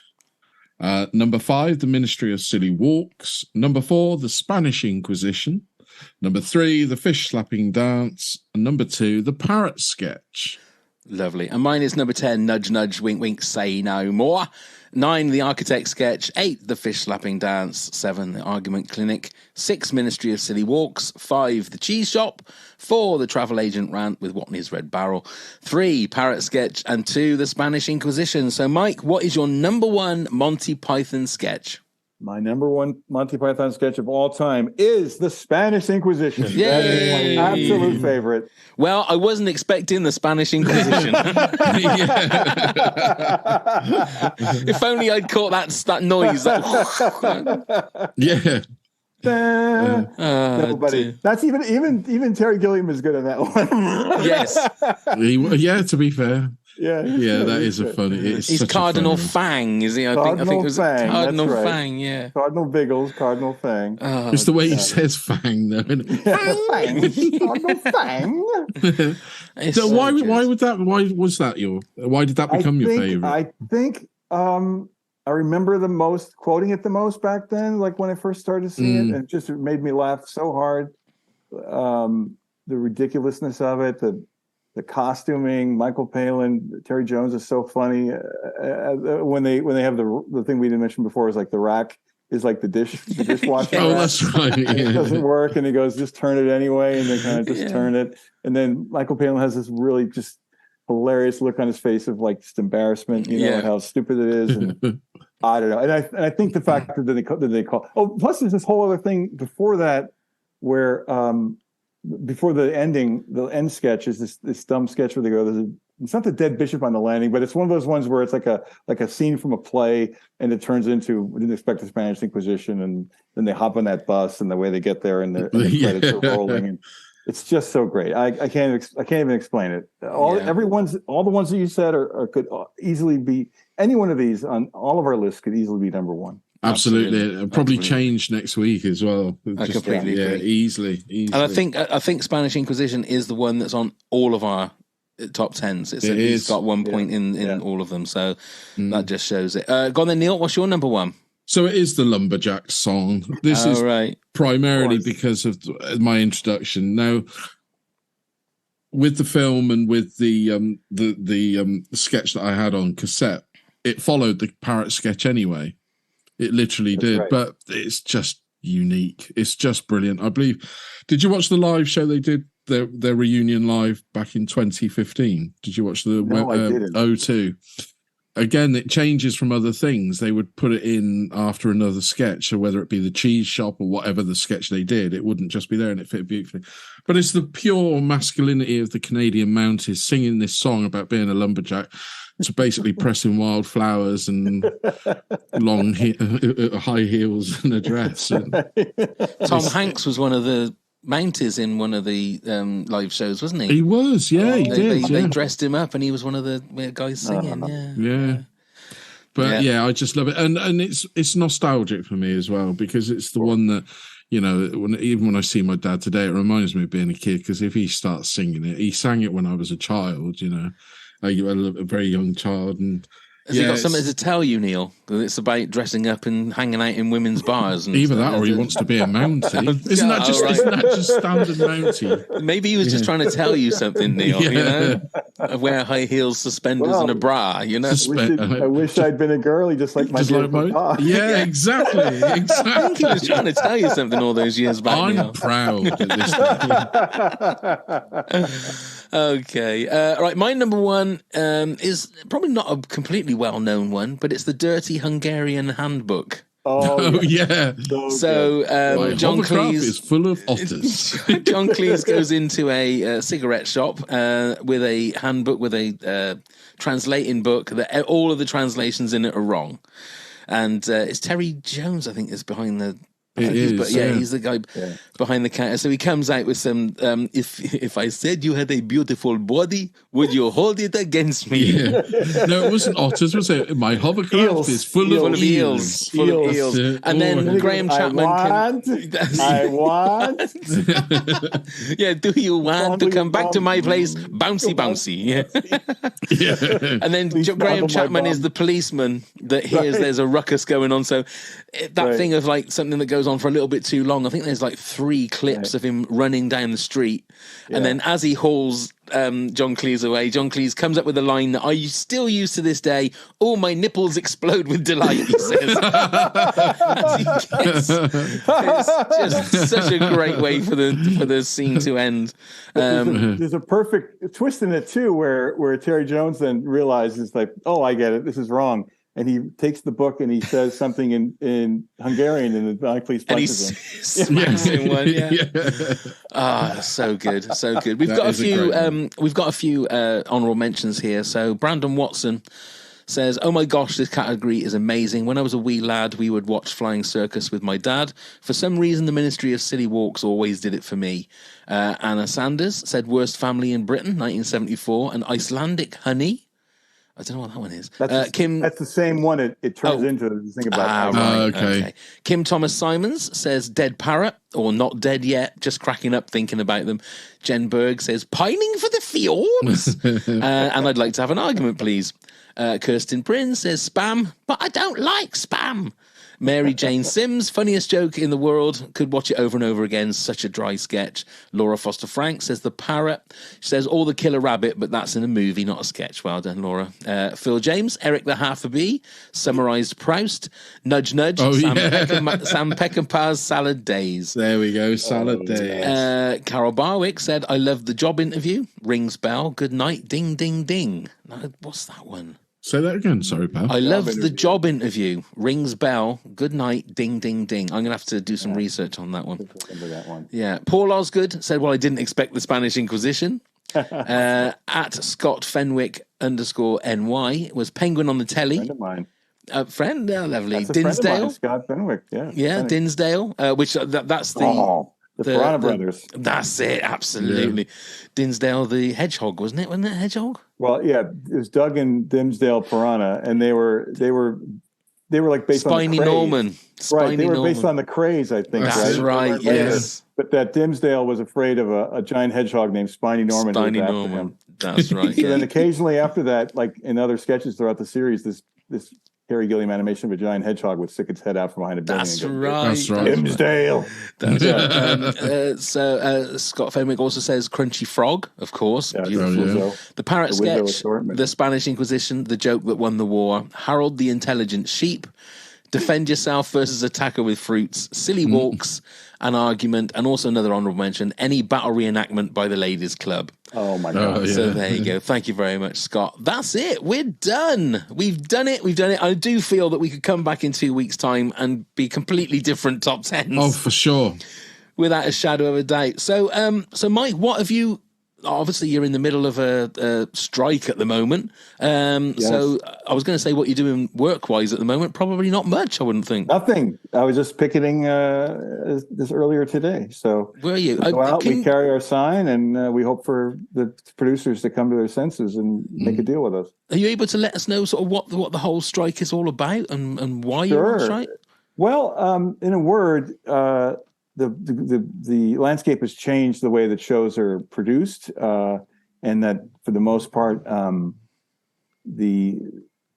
Speaker 2: Number 5, The Ministry of Silly Walks. Number 4, The Spanish Inquisition. Number 3, The Fish Slapping Dance. And number 2, The Parrot Sketch.
Speaker 1: Lovely. And mine is number 10, Nudge Nudge, Wink Wink, Say No More. 9, The Architect Sketch. 8, The Fish Slapping Dance. 7, The Argument Clinic. 6, Ministry of Silly Walks. 5, The Cheese Shop. 4, The Travel Agent Rant with Watney's Red Barrel. 3, Parrot Sketch. And 2, The Spanish Inquisition. So, Mike, what is your number 1 Monty Python sketch?
Speaker 7: My number 1 Monty Python sketch of all time is The Spanish Inquisition.
Speaker 1: Yay!
Speaker 7: That is my absolute favorite.
Speaker 1: Well, I wasn't expecting the Spanish Inquisition. If only I'd caught that noise.
Speaker 2: Yeah.
Speaker 7: No, buddy. That's even Terry Gilliam is good at that one.
Speaker 1: Yes.
Speaker 2: Yeah, to be fair.
Speaker 7: Yeah,
Speaker 2: that is a funny.
Speaker 1: He's Cardinal Fang, is he? I think it was
Speaker 7: Fang,
Speaker 1: Cardinal
Speaker 7: right.
Speaker 1: Fang. Yeah,
Speaker 7: Cardinal Biggles, Cardinal Fang.
Speaker 1: Oh,
Speaker 2: it's the way he says Fang, though. Isn't it?
Speaker 7: Cardinal Fang.
Speaker 2: So why was that become your favorite?
Speaker 7: I think I remember quoting it the most back then, like when I first started seeing it, and it made me laugh so hard. The ridiculousness of it, the costuming, Michael Palin, Terry Jones is so funny. When they have the thing we didn't mention before is like the rack is like the dishwasher.
Speaker 2: Oh, that's right. Yeah.
Speaker 7: It doesn't work, and he goes, just turn it anyway, and they kind of just turn it. And then Michael Palin has this really just hilarious look on his face of like just embarrassment, know, how stupid it is. And I don't know. And I think the fact that they call. Oh, plus there's this whole other thing before that where before the end sketch is this dumb sketch where they go, it's not the dead bishop on the landing, but it's one of those ones where it's like a scene from a play, and it turns into, we didn't expect the Spanish Inquisition, and then they hop on that bus, and the way they get there, and the credits are rolling, and it's just so great. I can't even explain it. All the ones that you said could easily be, any one of these on all of our lists could easily be number 1.
Speaker 2: Absolutely. It'll probably change next week as well.
Speaker 1: I completely agree.
Speaker 2: Easily.
Speaker 1: And I think Spanish Inquisition is the one that's on all of our top 10s. It's got 1 point in all of them, so that just shows it. Go on then, Neil. What's your number 1?
Speaker 2: So it is the Lumberjack song. This is primarily because of my introduction. Now, with the film and with the sketch that I had on cassette, it followed the Parrot sketch anyway. It literally did, but it's just unique. It's just brilliant. I believe. Did you watch the live show they did their reunion live back in 2015? Did you watch the O2? Again, it changes from other things. They would put it in after another sketch, or whether it be the cheese shop or whatever the sketch they did, it wouldn't just be there, and it fit beautifully. But it's the pure masculinity of the Canadian Mounties singing this song about being a lumberjack. So basically pressing wildflowers and long high heels and a dress.
Speaker 1: Tom Hanks was one of the Mounties in one of the live shows, wasn't he?
Speaker 2: He was, yeah, he did.
Speaker 1: They dressed him up, and he was one of the guys singing.
Speaker 2: Yeah. But I just love it, and it's nostalgic for me as well, because it's the one that you know, even when I see my dad today, it reminds me of being a kid, because if he starts singing it, he sang it when I was a child, you know, a very young child. And
Speaker 1: has he got something to tell you, Neil? That it's about dressing up and hanging out in women's bars? And
Speaker 2: either that, or he wants to be a Mountie. Isn't that just standard Mountie?
Speaker 1: Maybe he was just trying to tell you something, Neil. You know, wear high heels, suspenders, and a bra. You know,
Speaker 7: I wish I'd been a girlie, just like my dad.
Speaker 2: Yeah, exactly.
Speaker 1: I think he was trying to tell you something all those years back.
Speaker 2: I'm
Speaker 1: Neil.
Speaker 2: proud at this time.
Speaker 1: Okay, right. My number one is probably not a completely well-known one, but it's the Dirty Hungarian Handbook.
Speaker 7: Oh
Speaker 2: yeah.
Speaker 1: So John Cleese
Speaker 2: is full of otters.
Speaker 1: John Cleese goes into a cigarette shop with a handbook, with a translating book that all of the translations in it are wrong, and it's Terry Jones, I think, is behind the. He's the guy behind the counter. So he comes out with some. If I said you had a beautiful body, would you hold it against me?
Speaker 2: Yeah. No, it wasn't otters, was it? My hovercraft is full of eels.
Speaker 1: Full of eels. And then Graham Chapman.
Speaker 7: I want.
Speaker 1: Yeah, do you want to come back to my place? Bouncy, bouncy. Yeah. And then Graham Chapman is the policeman that hears there's a ruckus going on. So that thing of like something that goes on for a little bit too long. I think there's like 3 clips of him running down the street, and then as he hauls John Cleese away, John Cleese comes up with a line that I still use to this day. "Oh, my nipples explode with delight," he says. It's just such a great way for the scene to end.
Speaker 7: There's a perfect twist in it too, where Terry Jones then realizes, like, oh, I get it, this is wrong. And he takes the book and he says something in Hungarian, and the police punches him.
Speaker 1: Smacks him one. Yeah. So good, so good. We've got a few honourable mentions here. So Brandon Watson says, "Oh my gosh, this category is amazing. When I was a wee lad, we would watch Flying Circus with my dad. For some reason, the Ministry of Silly Walks always did it for me." Anna Sanders said, "Worst family in Britain, 1974, and Icelandic Honey." I don't know what that one is.
Speaker 7: That's the same one it turns into the thing about.
Speaker 1: Okay. Kim Thomas Simons says Dead Parrot, or Not Dead Yet, just cracking up thinking about them. Jen Berg says Pining for the Fjords. And I'd like to have an argument, please. Kirsten Prince says Spam, but I don't like Spam. Mary Jane Sims, funniest joke in the world. Could watch it over and over again. Such a dry sketch. Laura Foster Frank says The Parrot. She says All the Killer Rabbit, but that's in a movie, not a sketch. Well done, Laura. Phil James, Eric the Half a Bee, summarised Proust. Nudge Nudge. Sam Peckinpah's Salad Days.
Speaker 2: There we go, Salad Days.
Speaker 1: Carol Barwick said I love the job interview. Rings bell. Good night. Ding ding ding. No, what's that one?
Speaker 2: Say that again, sorry, pal.
Speaker 1: I love the job interview. Rings bell. Good night. Ding, ding, ding. I'm going to have to do some research on that one.
Speaker 7: Remember that one.
Speaker 1: Yeah. Paul Osgood said, well, I didn't expect the Spanish Inquisition. At Scott Fenwick _NY was Penguin on the Telly.
Speaker 7: Friend of mine.
Speaker 1: Friend? lovely.
Speaker 7: That's a
Speaker 1: Dinsdale.
Speaker 7: Friend of mine, Scott Fenwick. Yeah.
Speaker 1: Dinsdale. Which that's the...
Speaker 7: The Piranha Brothers.
Speaker 1: That's it, absolutely. Yeah. Dinsdale the Hedgehog, wasn't it? Wasn't it Hedgehog?
Speaker 7: Well, yeah, it was Doug and Dinsdale Piranha, and they were like based
Speaker 1: Spiny
Speaker 7: on the craze.
Speaker 1: Norman.
Speaker 7: Right, they were based on the craze, I think.
Speaker 1: That's right, yes.
Speaker 7: But that Dinsdale was afraid of a giant hedgehog named Spiny Norman.
Speaker 1: Spiny Norman. That's right.
Speaker 7: So then occasionally after that, like in other sketches throughout the series, this Terry Gilliam animation of a giant hedgehog would stick its head out from behind a building.
Speaker 1: That's right.
Speaker 7: Dimsdale.
Speaker 1: That's right. So Scott Fenwick also says Crunchy Frog, of course.
Speaker 7: Yeah,
Speaker 1: beautiful. The Parrot sketch, the Spanish Inquisition, the joke that won the war, Harold the Intelligent Sheep, Defend Yourself versus Attacker with Fruits, Silly Walks, An Argument, and also another honourable mention, any battle reenactment by the Ladies Club.
Speaker 7: Oh, my God.
Speaker 1: So there you go. Thank you very much, Scott. That's it. We're done. We've done it. I do feel that we could come back in 2 weeks' time and be completely different top tens.
Speaker 2: Oh, for sure.
Speaker 1: Without a shadow of a doubt. So, Mike, what have you... Obviously, you're in the middle of a strike at the moment. Yes. So I was going to say what you're doing work-wise at the moment. Probably not much, I wouldn't think.
Speaker 7: Nothing. I was just picketing this earlier today. So
Speaker 1: where are you?
Speaker 7: We go out, we carry our sign, and we hope for the producers to come to their senses and make a deal with us.
Speaker 1: Are you able to let us know sort of what the whole strike is all about and why you're on strike?
Speaker 7: Well, in a word, the landscape has changed the way that shows are produced, and that for the most part, the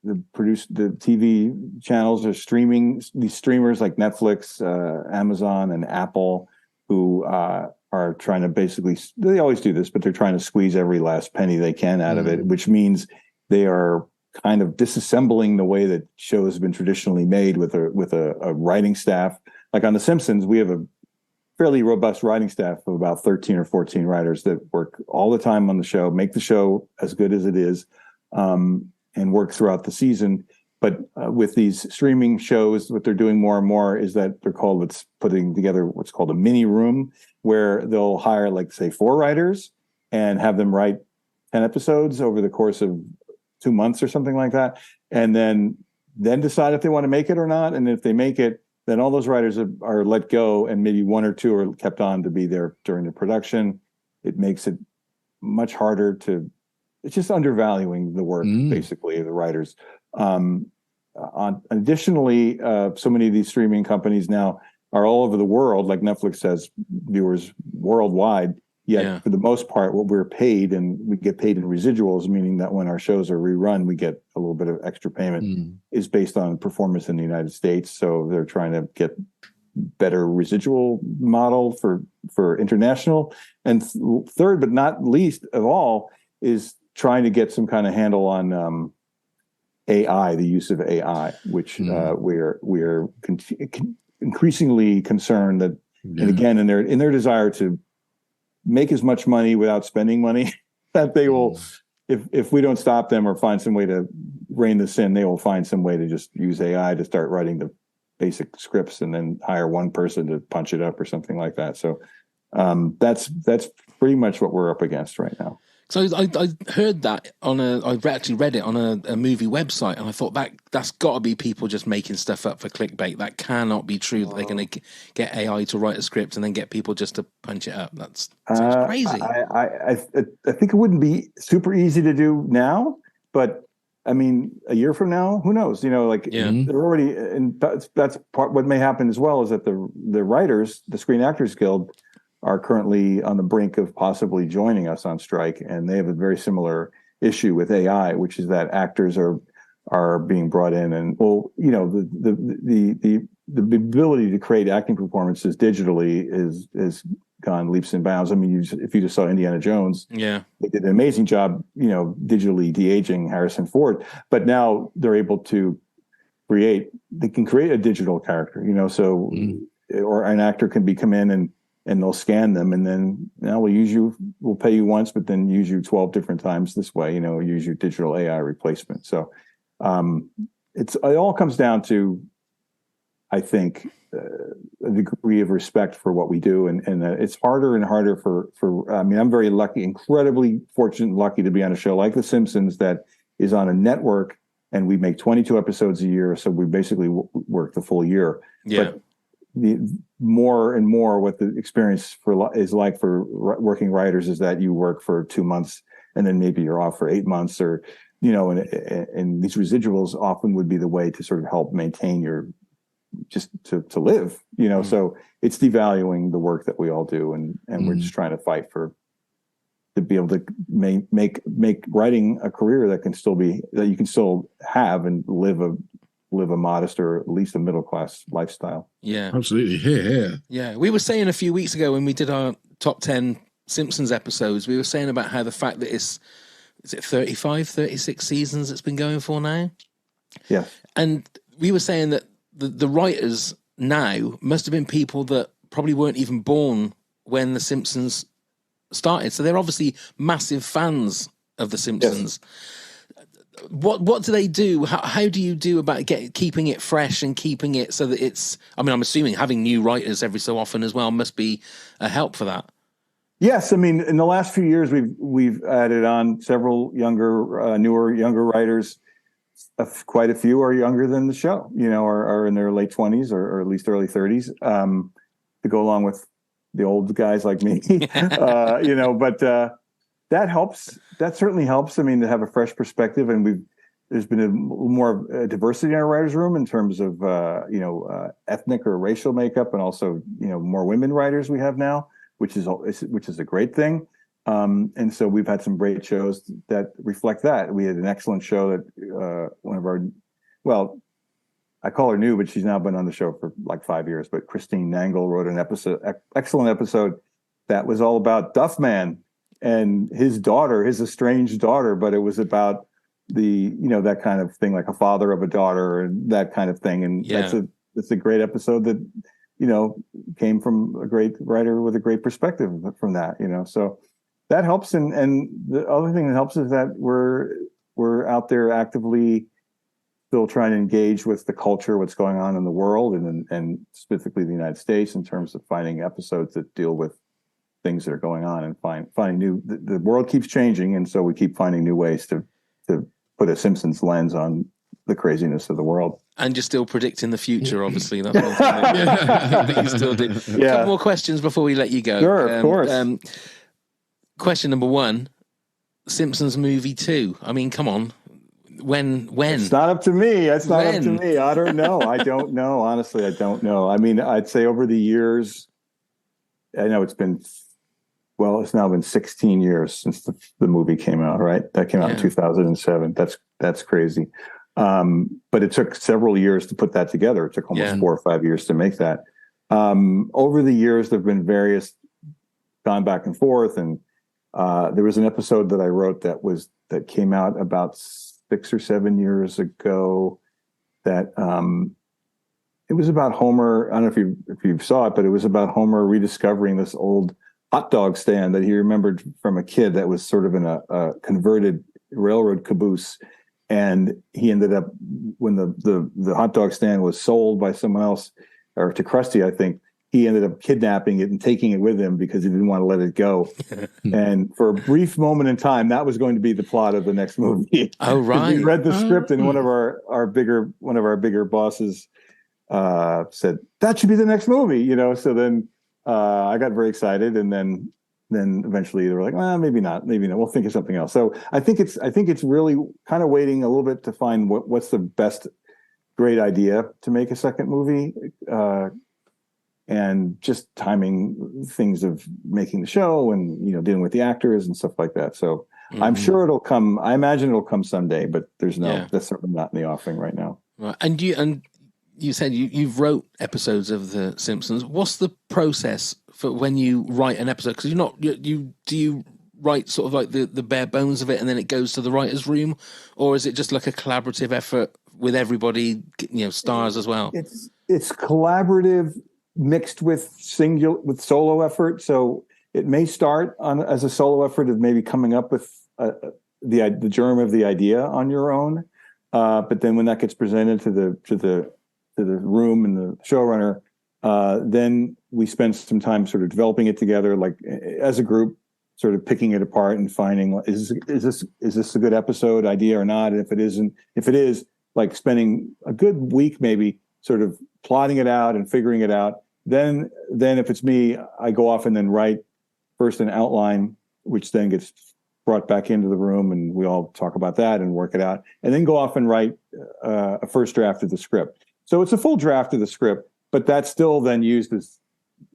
Speaker 7: TV channels are streaming. These streamers like Netflix, Amazon, and Apple, who are trying to basically, they always do this, but they're trying to squeeze every last penny they can out of it, which means they are kind of disassembling the way that shows have been traditionally made with a writing staff. Like on The Simpsons, we have a fairly robust writing staff of about 13 or 14 writers that work all the time on the show, make the show as good as it is, and work throughout the season. But with these streaming shows, what they're doing more and more is that it's putting together what's called a mini room, where they'll hire, like, say, 4 writers and have them write 10 episodes over the course of 2 months or something like that, and then decide if they want to make it or not. And if they make it, then all those writers are let go, and maybe 1 or 2 are kept on to be there during the production. It makes it much harder it's just undervaluing the work, basically, of the writers. Additionally, so many of these streaming companies now are all over the world. Like Netflix has viewers worldwide. Yet, for the most part, what we're paid, and we get paid in residuals, meaning that when our shows are rerun, we get a little bit of extra payment, is based on performance in the United States. So they're trying to get better residual model for international. And third, but not least of all, is trying to get some kind of handle on AI, the use of AI, which we're increasingly concerned that, and again, in their desire to make as much money without spending money, that they will, if we don't stop them or find some way to rein this in, they will find some way to just use AI to start writing the basic scripts and then hire one person to punch it up or something like that. So that's pretty much what we're up against right now.
Speaker 1: So I heard that I actually read it on a movie website, and I thought that's got to be people just making stuff up for clickbait. That cannot be true. That they're going to get AI to write a script and then get people just to punch it up. That's crazy.
Speaker 7: I think it wouldn't be super easy to do now, but I mean, a year from now, who knows? They're already, and that's part. What may happen as well is that the writers, the Screen Actors Guild, are currently on the brink of possibly joining us on strike, and they have a very similar issue with AI, which is that actors are being brought in, and the ability to create acting performances digitally is gone leaps and bounds. I mean, if you just saw Indiana Jones, they did an amazing job, digitally de-aging Harrison Ford, but now they're able to create a digital character, or an actor can come in and they'll scan them, and then we'll pay you once, but then use you 12 different times this way, use your digital AI replacement. So it all comes down to, I think, a degree of respect for what we do. And it's harder and harder I'm very lucky, incredibly fortunate and lucky to be on a show like The Simpsons that is on a network, and we make 22 episodes a year. So we basically work the full year. Yeah. But the more and more what the experience is like for working writers is that you work for 2 months and then maybe you're off for 8 months, or and these residuals often would be the way to sort of help maintain your just to live, so it's devaluing the work that we all do, and we're just trying to fight to be able to make writing a career that you can still have and live a modest or at least a middle-class lifestyle.
Speaker 1: Yeah,
Speaker 2: absolutely. Here.
Speaker 1: Yeah, we were saying a few weeks ago when we did our top 10 Simpsons episodes, we were saying about how the fact that is it 35, 36 seasons it's been going for now?
Speaker 7: Yeah.
Speaker 1: And we were saying that the writers now must have been people that probably weren't even born when The Simpsons started. So they're obviously massive fans of The Simpsons. Yes. What do they do? How do you do about keeping it fresh and keeping it so that it's... I mean, I'm assuming having new writers every so often as well must be a help for that.
Speaker 7: Yes, I mean, in the last few years, we've added on several younger writers. Quite a few are younger than the show, are in their late 20s or at least early 30s, to go along with the old guys like me, But that helps. That certainly helps. I mean, to have a fresh perspective, and there's been a more diversity in our writers' room in terms of ethnic or racial makeup, and also more women writers we have now, which is a great thing. And so we've had some great shows that reflect that. We had an excellent show that one of our, well, I call her new, but she's now been on the show for like 5 years. But Christine Nangle wrote an excellent episode that was all about Duff Man and his daughter, his estranged daughter. But it was about that kind of thing, like a father of a daughter and that kind of thing. And that's a great episode that, came from a great writer with a great perspective from that, so that helps. And the other thing that helps is that we're out there actively still trying to engage with the culture, what's going on in the world, and specifically the United States, in terms of finding episodes that deal with things that are going on, and finding new. The world keeps changing, and so we keep finding new ways to put a Simpsons lens on the craziness of the world. And
Speaker 1: you're still predicting the future, obviously. That's one thing that you still do. Yeah. A couple more questions before we let you go.
Speaker 7: Sure, of course.
Speaker 1: Question number 1: Simpsons movie 2. I mean, come on. When?
Speaker 7: It's not up to me. It's not up to me. I don't know. I don't know. Honestly, I don't know. I mean, I'd say over the years, I know it's now been 16 years since the movie came out, right? That came out in 2007. That's crazy. But it took several years to put that together. It took almost 4 or 5 years to make that. Over the years, there've been various gone back and forth. And there was an episode that I wrote that came out about 6 or 7 years ago that it was about Homer. I don't know if you saw it, but it was about Homer rediscovering this old hot dog stand that he remembered from a kid that was sort of in a converted railroad caboose. And he ended up, when the hot dog stand was sold by someone else, or to Krusty, I think, he ended up kidnapping it and taking it with him because he didn't want to let it go. And for a brief moment in time, that was going to be the plot of the next movie.
Speaker 1: Oh, right.
Speaker 7: We read the script, and one of our bigger bosses said that should be the next movie. So then I got very excited, and then eventually they were like, well, maybe not. We'll think of something else. So I think it's really kind of waiting a little bit to find what's the best great idea to make a second movie. And just timing things of making the show and, dealing with the actors and stuff like that. So I'm sure it'll come. I imagine it'll come someday, but that's certainly not in the offing right now.
Speaker 1: Right. And you said you've wrote episodes of The Simpsons. What's the process for when you write an episode? Because do you write sort of like the bare bones of it and then it goes to the writer's room, or is it just like a collaborative effort with everybody, stars as well?
Speaker 7: It's collaborative, mixed with solo effort. So it may start as a solo effort of maybe coming up with the germ of the idea on your own, but then when that gets presented to the room and the showrunner, then we spend some time sort of developing it together, like as a group, sort of picking it apart and finding is this a good episode idea or not, and if it is, like spending a good week maybe sort of plotting it out and figuring it out. Then if it's me, I go off and then write first an outline, which then gets brought back into the room, and we all talk about that and work it out, and then go off and write a first draft of the script. So it's a full draft of the script, but that's still then used as,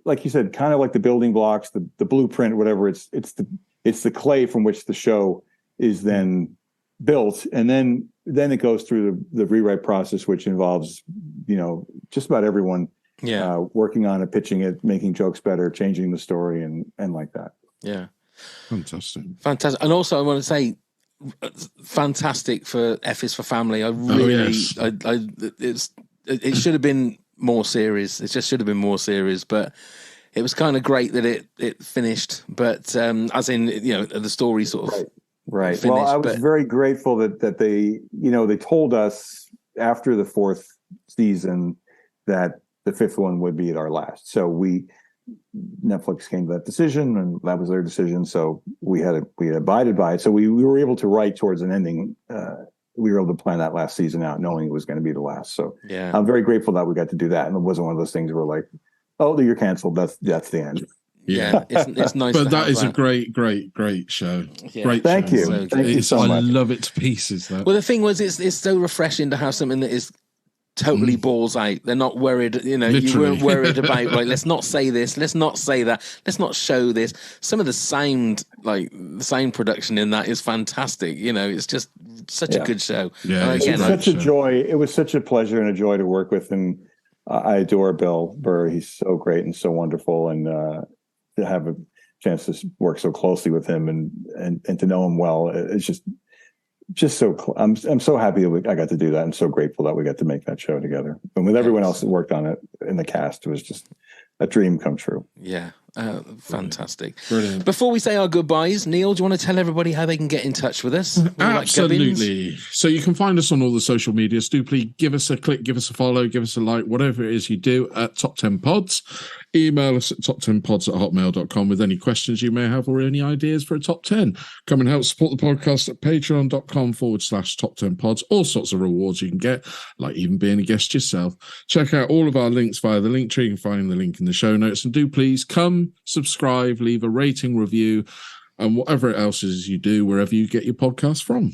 Speaker 7: like you said, kind of like the building blocks, the blueprint, whatever. It's the clay from which the show is then built, and then it goes through the rewrite process, which involves just about everyone working on it, pitching it, making jokes better, changing the story, and like that.
Speaker 1: Yeah,
Speaker 2: fantastic.
Speaker 1: And also I want to say, fantastic for F is for Family. I really, it should have been more series. It just should have been more series, but it was kind of great that it finished. But as in, the story sort of
Speaker 7: right.
Speaker 1: finished,
Speaker 7: well, I was very grateful that they, they told us after the 4th season that the 5th one would be our last. So Netflix came to that decision, and that was their decision. So we had abided by it. So we were able to write towards an ending. We were able to plan that last season out, knowing it was going to be the last. So I'm very grateful that we got to do that. And it wasn't one of those things where like, oh, you're canceled. That's the end.
Speaker 1: Yeah, it's nice.
Speaker 2: But
Speaker 1: to
Speaker 2: that
Speaker 1: have
Speaker 2: is a great show.
Speaker 1: Yeah.
Speaker 2: Great
Speaker 7: Thank
Speaker 2: show.
Speaker 7: you.
Speaker 1: So
Speaker 7: Thank you so much.
Speaker 2: I love it to pieces. That.
Speaker 1: Well, the thing was, it's so refreshing to have something that is totally balls out. They're not worried, you
Speaker 2: Literally.
Speaker 1: weren't worried about, right, let's not say this, let's not say that, let's not show this. Some of the sound production in that is fantastic. It's just such a good show.
Speaker 2: Yeah,
Speaker 1: And
Speaker 2: it's
Speaker 1: again,
Speaker 7: Such a joy. It was such a pleasure and a joy to work with him. I adore Bill Burr. He's so great and so wonderful, and to have a chance to work so closely with him and to know him well, it's just so. I'm so happy that I got to do that. I'm so grateful that we got to make that show together, and with everyone else that worked on it in the cast, it was just a dream come true.
Speaker 1: Yeah. Fantastic.
Speaker 2: Brilliant.
Speaker 1: Before we say our goodbyes, Neil, do you want to tell everybody how they can get in touch with us?
Speaker 2: Absolutely. So you can find us on all the social medias. Do please give us a click, give us a follow, give us a like, whatever it is you do at Top 10 Pods. Email us at top10pods@hotmail.com with any questions you may have or any ideas for a top 10. Come and help support the podcast at patreon.com/top10pods. All sorts of rewards you can get, like even being a guest yourself. Check out all of our links via the link tree. You can find the link in the show notes. And do please come, subscribe, leave a rating, review, and whatever else is you do wherever you get your podcast from.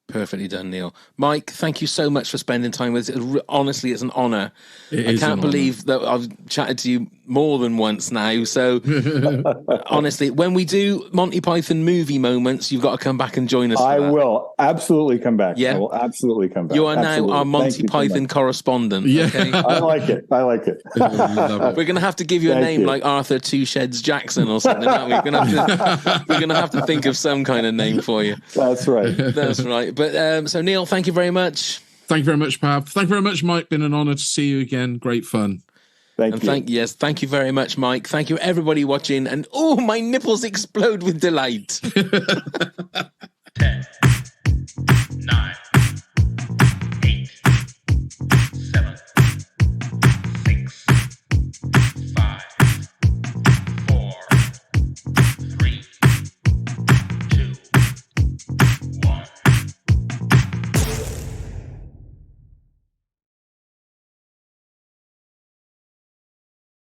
Speaker 1: Perfectly done, Neil. Mike, thank you so much for spending time with us. Honestly, it's an honour. I can't believe that I've chatted to you more than once now. So, honestly, when we do Monty Python movie moments, you've got to come back and join us.
Speaker 7: I will absolutely come back.
Speaker 1: Yeah?
Speaker 7: I will absolutely come back.
Speaker 1: You are
Speaker 7: Absolutely.
Speaker 1: now our Monty Python correspondent. Yeah. Okay?
Speaker 7: I like it.
Speaker 1: We're going to have to give you a name like Arthur Two Sheds Jackson or something, aren't we? We're going to have to think of some kind of name for you.
Speaker 7: That's right.
Speaker 1: That's right. But so, Neil, thank you very much.
Speaker 2: Thank you very much, Pav. Thank you very much, Mike. Been an honour to see you again. Great fun.
Speaker 7: Thank you.
Speaker 1: Thank you very much, Mike. Thank you, everybody watching. And my nipples explode with delight.